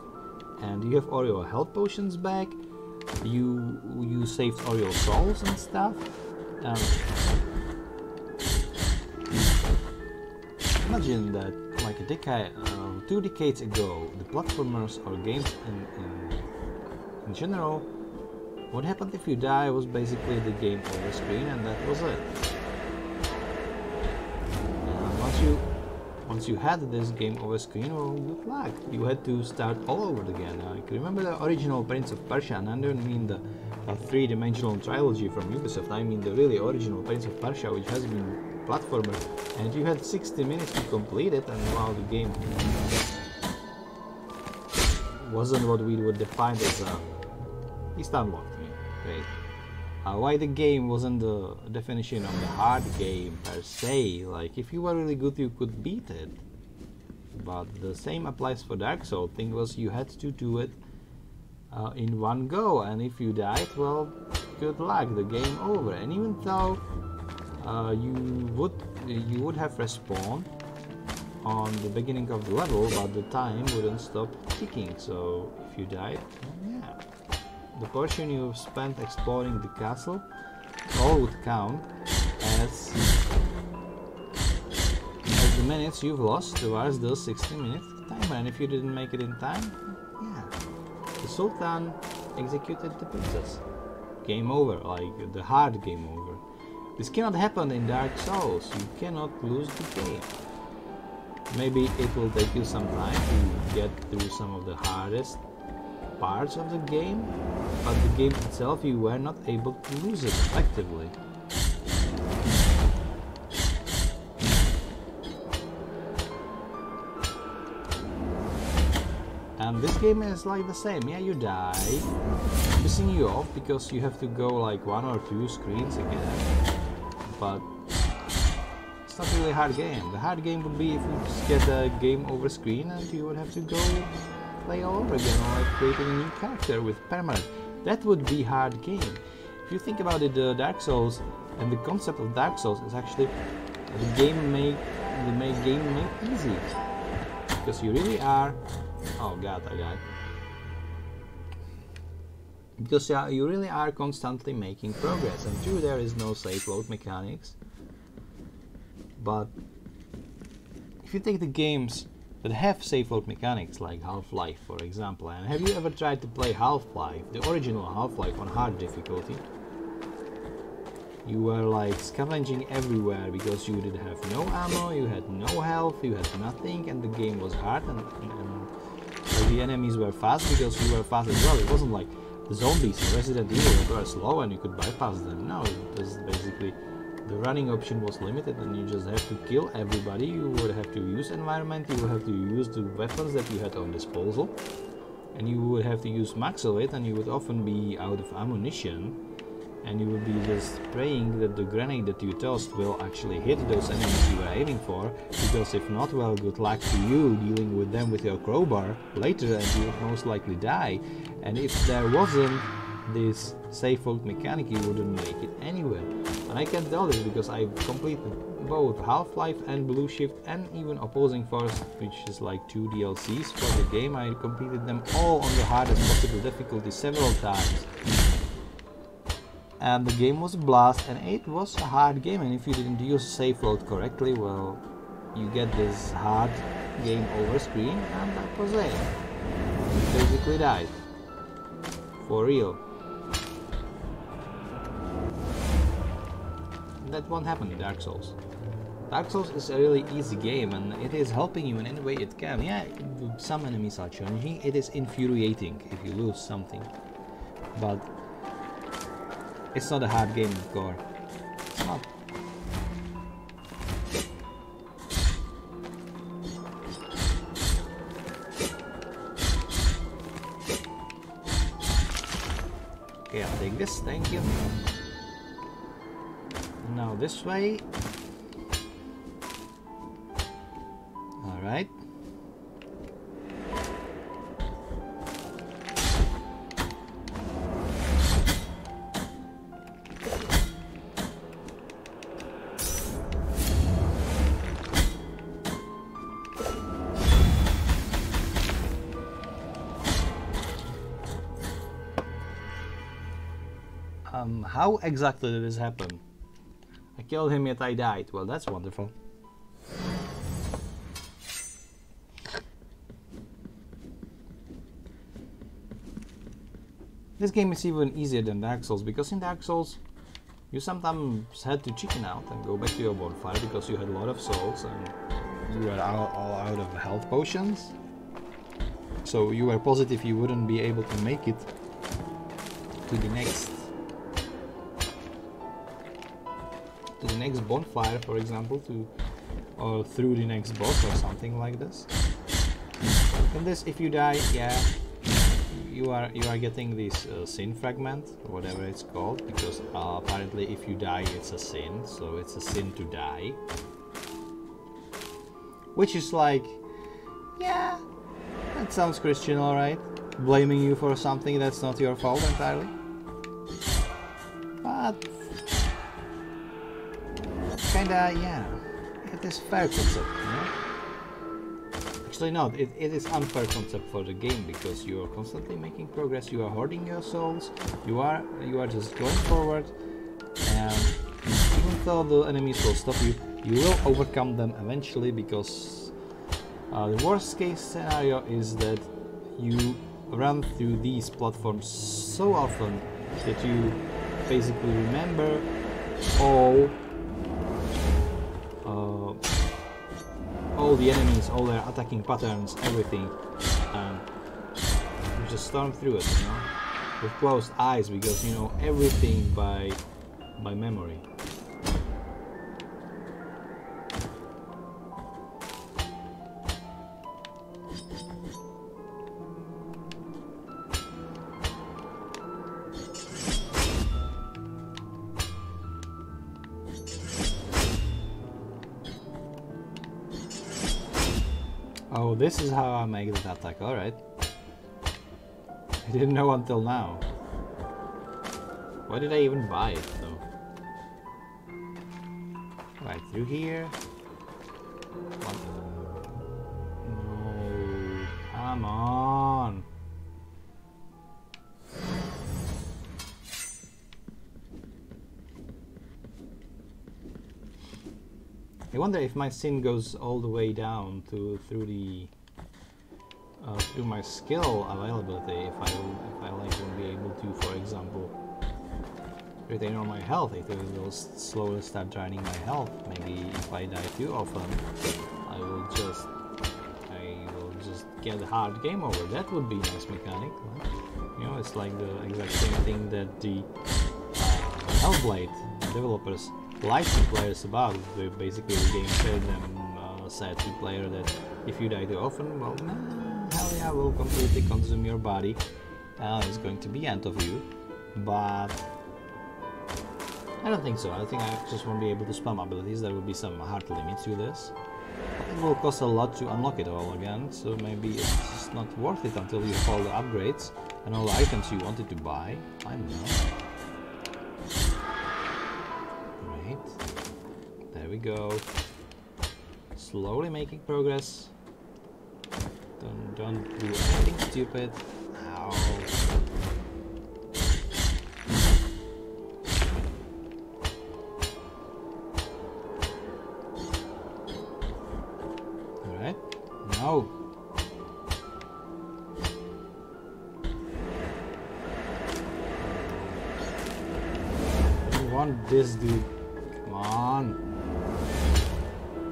and you have all your health potions back. You saved all your souls and stuff. Imagine that, like a decade, 2 decades ago, the platformers or games in general What happened if you die was basically the game over screen, and that was it. Once you had this game over screen, well, good luck. You had to start all over again. Remember the original Prince of Persia, and I don't mean the three-dimensional trilogy from Ubisoft. I mean the really original Prince of Persia, which has been platformer, and you had 60 minutes to complete it, and wow, the game wasn't what we would define as He's unlocked me. Great. Why the game wasn't the definition of the hard game per se. Like, if you were really good, you could beat it. But the same applies for Dark Souls. Thing was, you had to do it in one go, and if you died, well, good luck. The game over. And even though you would have respawned on the beginning of the level, but the time wouldn't stop ticking. So if you died, yeah. The portion you've spent exploring the castle all would count as the minutes you've lost towards the 60-minute timer, and if you didn't make it in time, yeah, the Sultan executed the princess. Game over, like the hard game over. This cannot happen in Dark Souls. You cannot lose the game. Maybe it will take you some time to get through some of the hardest parts of the game, but the game itself, you were not able to lose it effectively. And this game is like the same. Yeah, you die, pissing you off because you have to go like 1 or 2 screens again, but it's not really a hard game. The hard game would be if you just get the game over screen and you would have to go play all over again, or like creating a new character with permanent. That would be hard game. If you think about it, Dark Souls and the concept of Dark Souls is actually the game made easy, because you really are. Oh god, I died. Because you really are constantly making progress, and true, there is no save load mechanics. But if you take the games that have save load mechanics, like Half-Life, for example, and have you ever tried to play Half-Life, the original Half-Life, on hard difficulty? You were like scavenging everywhere because you did have no ammo, you had no health, you had nothing, and the game was hard, and the enemies were fast because you were fast as well. It wasn't like the zombies in Resident Evil that were slow and you could bypass them. No, it was basically the running option was limited, and you just have to kill everybody. You would have to use environment, you would have to use the weapons that you had on disposal, and you would have to use max of it, and you would often be out of ammunition, and you would be just praying that the grenade that you tossed will actually hit those enemies you were aiming for, because if not, well, good luck to you dealing with them with your crowbar later, and you would most likely die. And if there wasn't this save load mechanic, you wouldn't make it anywhere. And I can tell this because I've completed both Half-Life and Blue Shift, and even Opposing Force, which is like 2 DLCs for the game. I completed them all on the hardest possible difficulty several times. And the game was a blast, and it was a hard game, and if you didn't use save load correctly, well, you get this hard game over screen, and that was it. You basically died. For real. That won't happen in Dark Souls. Dark Souls is a really easy game, and it is helping you in any way it can. Yeah, some enemies are challenging, it is infuriating if you lose something, but it's not a hard game of gore. It's not. Okay, I'll take this, thank you. Now this way. Alright. How exactly did this happen? I killed him yet I died. Well, that's wonderful. This game is even easier than Dark Souls, because in Dark Souls you sometimes had to chicken out and go back to your bonfire because you had a lot of souls and you were all out of health potions. So you were positive you wouldn't be able to make it to the next bonfire, for example, or through the next boss or something like this. In this, if you die, yeah, you are getting this sin fragment, or whatever it's called, because apparently if you die it's a sin, so it's a sin to die. Which is like, yeah, that sounds Christian, alright. Blaming you for something that's not your fault entirely. But kinda, yeah, it is fair concept, you know? Actually no, it is unfair concept for the game, because you are constantly making progress, you are hoarding your souls, you are just going forward, and even though the enemies will stop you, you will overcome them eventually, because the worst case scenario is that you run through these platforms so often that you basically remember all the enemies, all their attacking patterns, everything, and you just storm through it, you know, with closed eyes, because you know everything by memory. Oh, this is how I make that attack, alright. I didn't know until now. Why did I even buy it, though? Right, through here. What? No, come on! I wonder if my sin goes all the way down to through my skill availability. If I like won't be able to, for example, retain all my health. It will slowly start draining my health. Maybe if I die too often, I will just get a hard game over. That would be a nice mechanic. Right? You know, it's like the exact same thing that the Hellblade developers lied to players about. Where basically the game said to player that if you die too often, well, hell yeah, will completely consume your body. It's going to be end of you. But I don't think so. I think I just won't be able to spam abilities. There will be some hard limits to this. It will cost a lot to unlock it all again, so maybe it's just not worth it until you have all the upgrades and all the items you wanted to buy. I don't know. Right. There we go. Slowly making progress. Don't do anything stupid. Ow. Alright. No. I don't want this dude. Come on.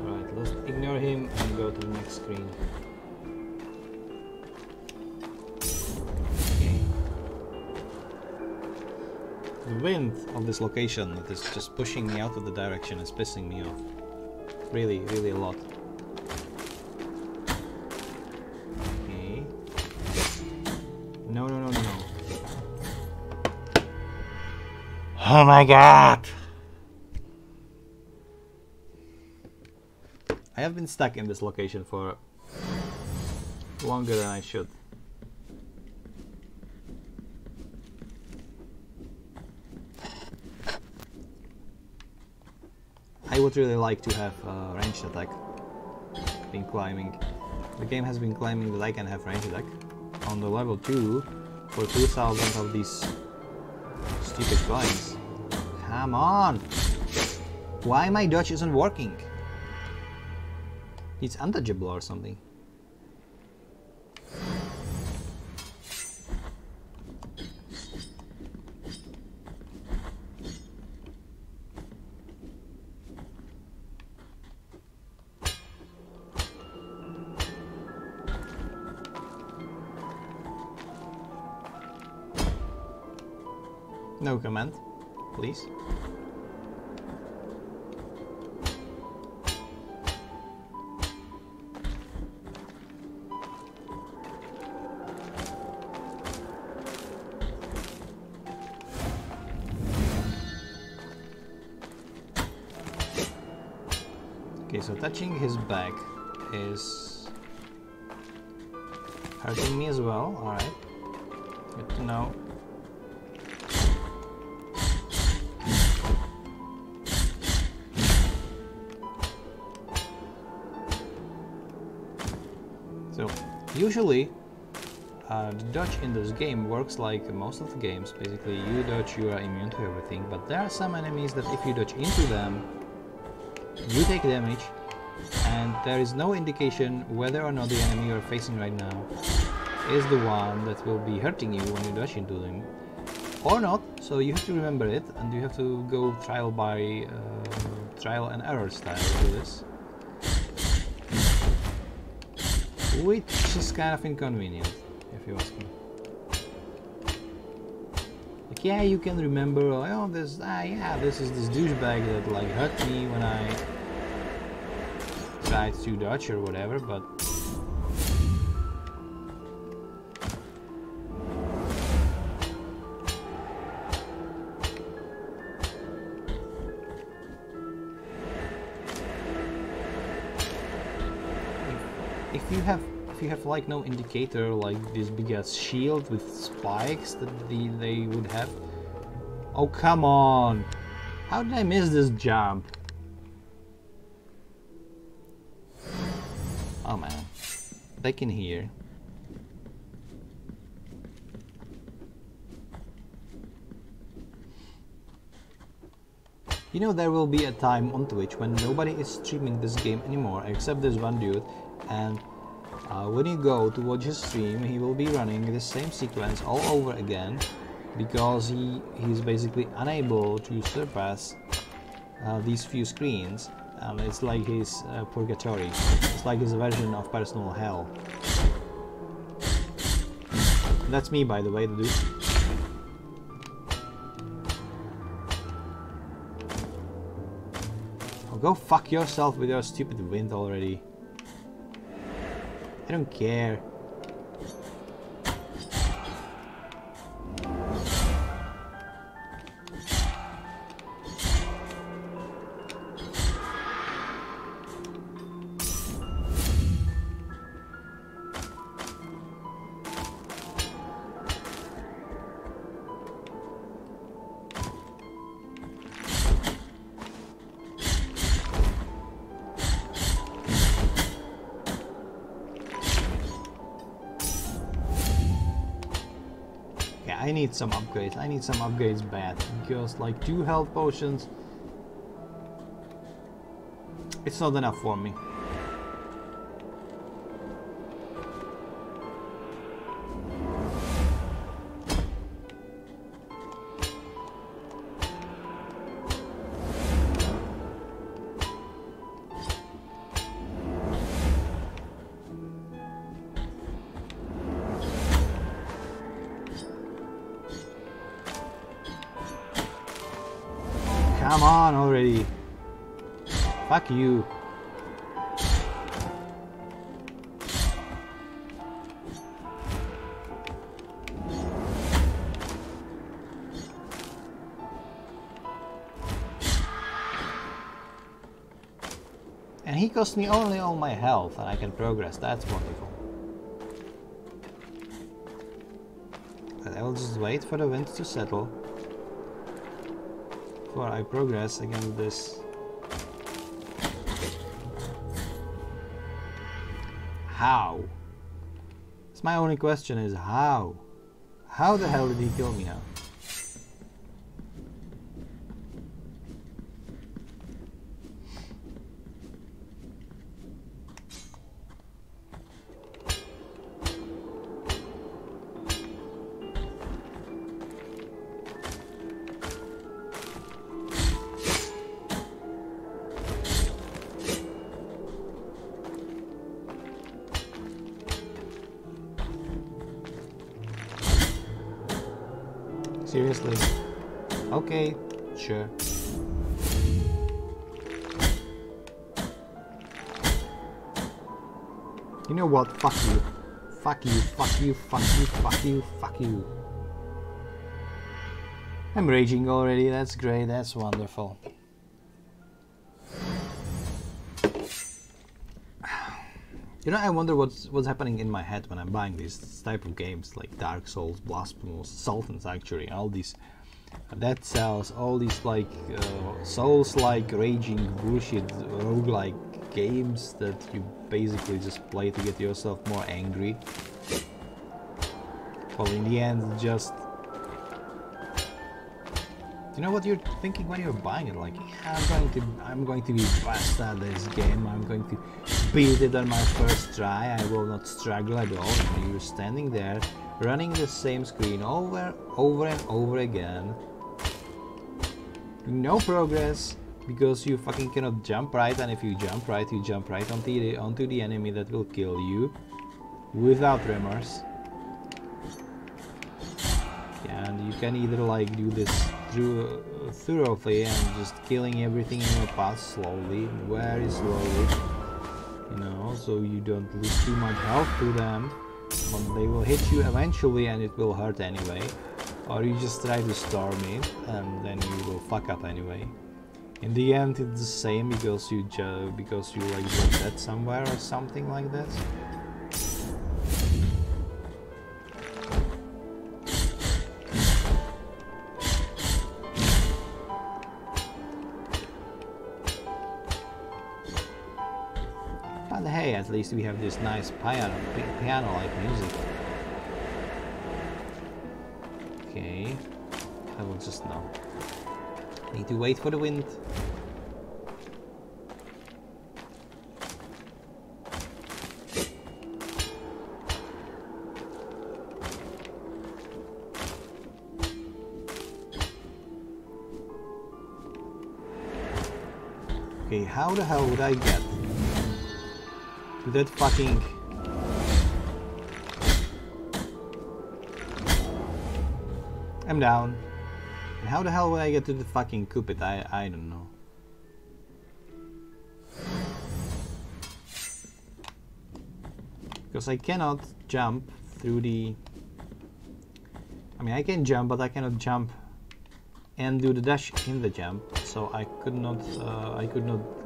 Alright, let's ignore him and go to the next screen. The wind of this location that is just pushing me out of the direction is pissing me off. Really, really a lot. Okay. No, no, no, no, no. Oh my god! I have been stuck in this location for longer than I should. I would really like to have ranged attack. Been climbing. The game has been claiming that I can have ranged attack on the level 2 for 2000 of these stupid coins. Come on! Why my dodge isn't working? It's untouchable or something. No comment, please. Okay, so touching his back is hurting me as well. Alright, good to know. So, usually, the dodge in this game works like most of the games. Basically, you dodge, you are immune to everything, but there are some enemies that if you dodge into them, you take damage, and there is no indication whether or not the enemy you are facing right now is the one that will be hurting you when you dodge into them, or not. So you have to remember it, and you have to go trial and error style to this, which is kind of inconvenient, if you ask me. Like, yeah, you can remember, oh, this is this douchebag that like hurt me when I tried to dodge or whatever, but if you have like no indicator, like this big ass shield with spikes that they would have. Oh, come on! How did I miss this jump? Oh man, back in here. You know, there will be a time on Twitch when nobody is streaming this game anymore except this one dude, and when you go to watch his stream, he will be running the same sequence all over again because he's basically unable to surpass these few screens. It's like his purgatory. It's like his version of personal hell. That's me, by the way, the dude. Oh, go fuck yourself with your stupid wind already. I don't care. I need some upgrades. I need some upgrades bad, because like 2 health potions, it's not enough for me. Come on already. Fuck you. And he cost me only all my health and I can progress. That's wonderful. But I will just wait for the wind to settle before I progress against this. How? That's my only question, is how? How the hell did he kill me now? Seriously? Okay, sure. You know what? Fuck you. Fuck you, fuck you, fuck you, fuck you, fuck you. I'm raging already, that's great, that's wonderful. You know, I wonder what's happening in my head when I'm buying these type of games like Dark Souls, Blasphemous, Sultan Sanctuary, all these Dead Cells, all these like Souls-like raging bullshit roguelike games that you basically just play to get yourself more angry. Well, in the end, just... You know what you're thinking when you're buying it? Like, yeah, I'm going to be fast at this game. I'm going to beat it on my first try. I will not struggle at all. And you're standing there, running the same screen over and over again. No progress, because you fucking cannot jump right. And if you jump right onto the enemy that will kill you without remorse. And you can either like do this thoroughly and just killing everything in your path slowly, very slowly, you know, so you don't lose too much health to them, but they will hit you eventually and it will hurt anyway. Or you just try to storm it and then you will fuck up anyway. In the end it's the same because you like got dead somewhere or something like that. But hey, at least we have this nice piano-like music. Okay, I will just know. Need to wait for the wind. Okay, how the hell would I get to that fucking... I'm down. And how the hell would I get to the fucking Cupid? I don't know. Because I cannot jump through the... I mean, I can jump, but I cannot jump and do the dash in the jump. So I could not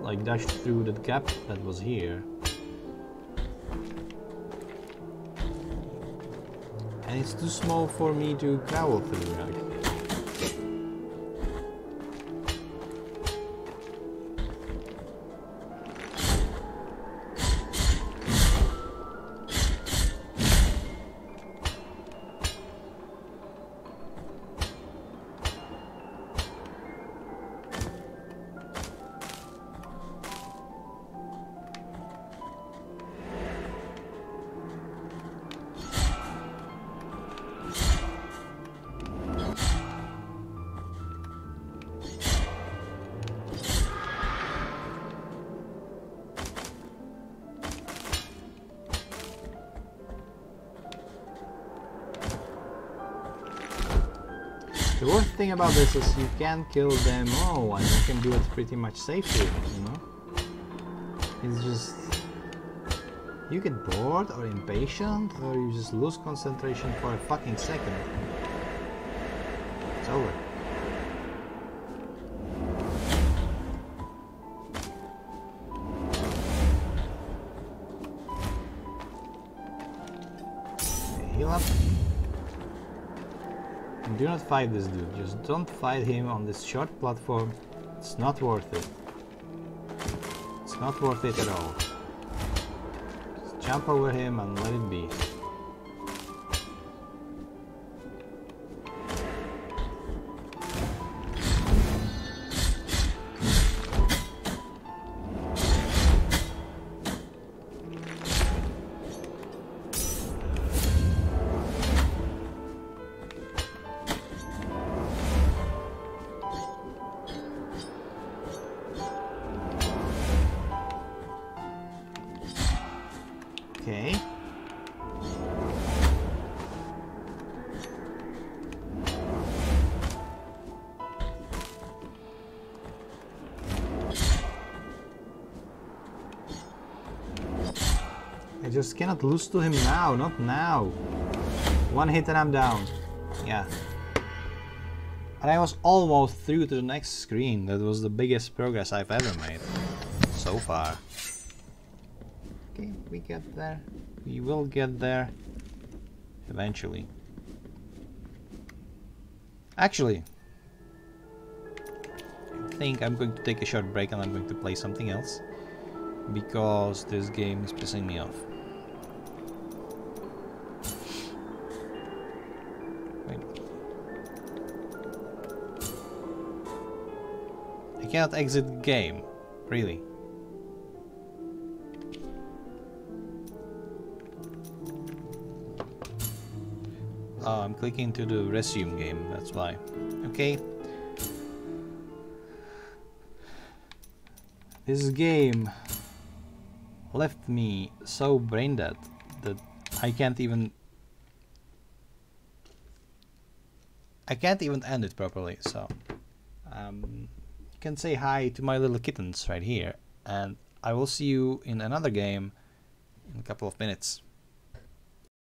like dash through the gap that was here. And it's too small for me to travel through, like. The worst thing about this is you can kill them all and you can do it pretty much safely, you know? It's just... You get bored or impatient or you just lose concentration for a fucking second. It's over. Okay, heal up. Do not fight this dude, just don't fight him on this short platform, it's not worth it. It's not worth it at all. Just jump over him and let it be. Okay. just cannot lose to him now, not now. One hit and I'm down. Yeah. And I was almost through to the next screen. That was the biggest progress I've ever made so far. Okay, we get there. We will get there eventually. Actually, I think I'm going to take a short break and I'm going to play something else because this game is pissing me off. Wait. I cannot exit game, really. Oh, I'm clicking to the resume game, that's why. Okay. This game left me so brain dead that I can't even end it properly, so you can say hi to my little kittens right here, and I will see you in another game in a couple of minutes.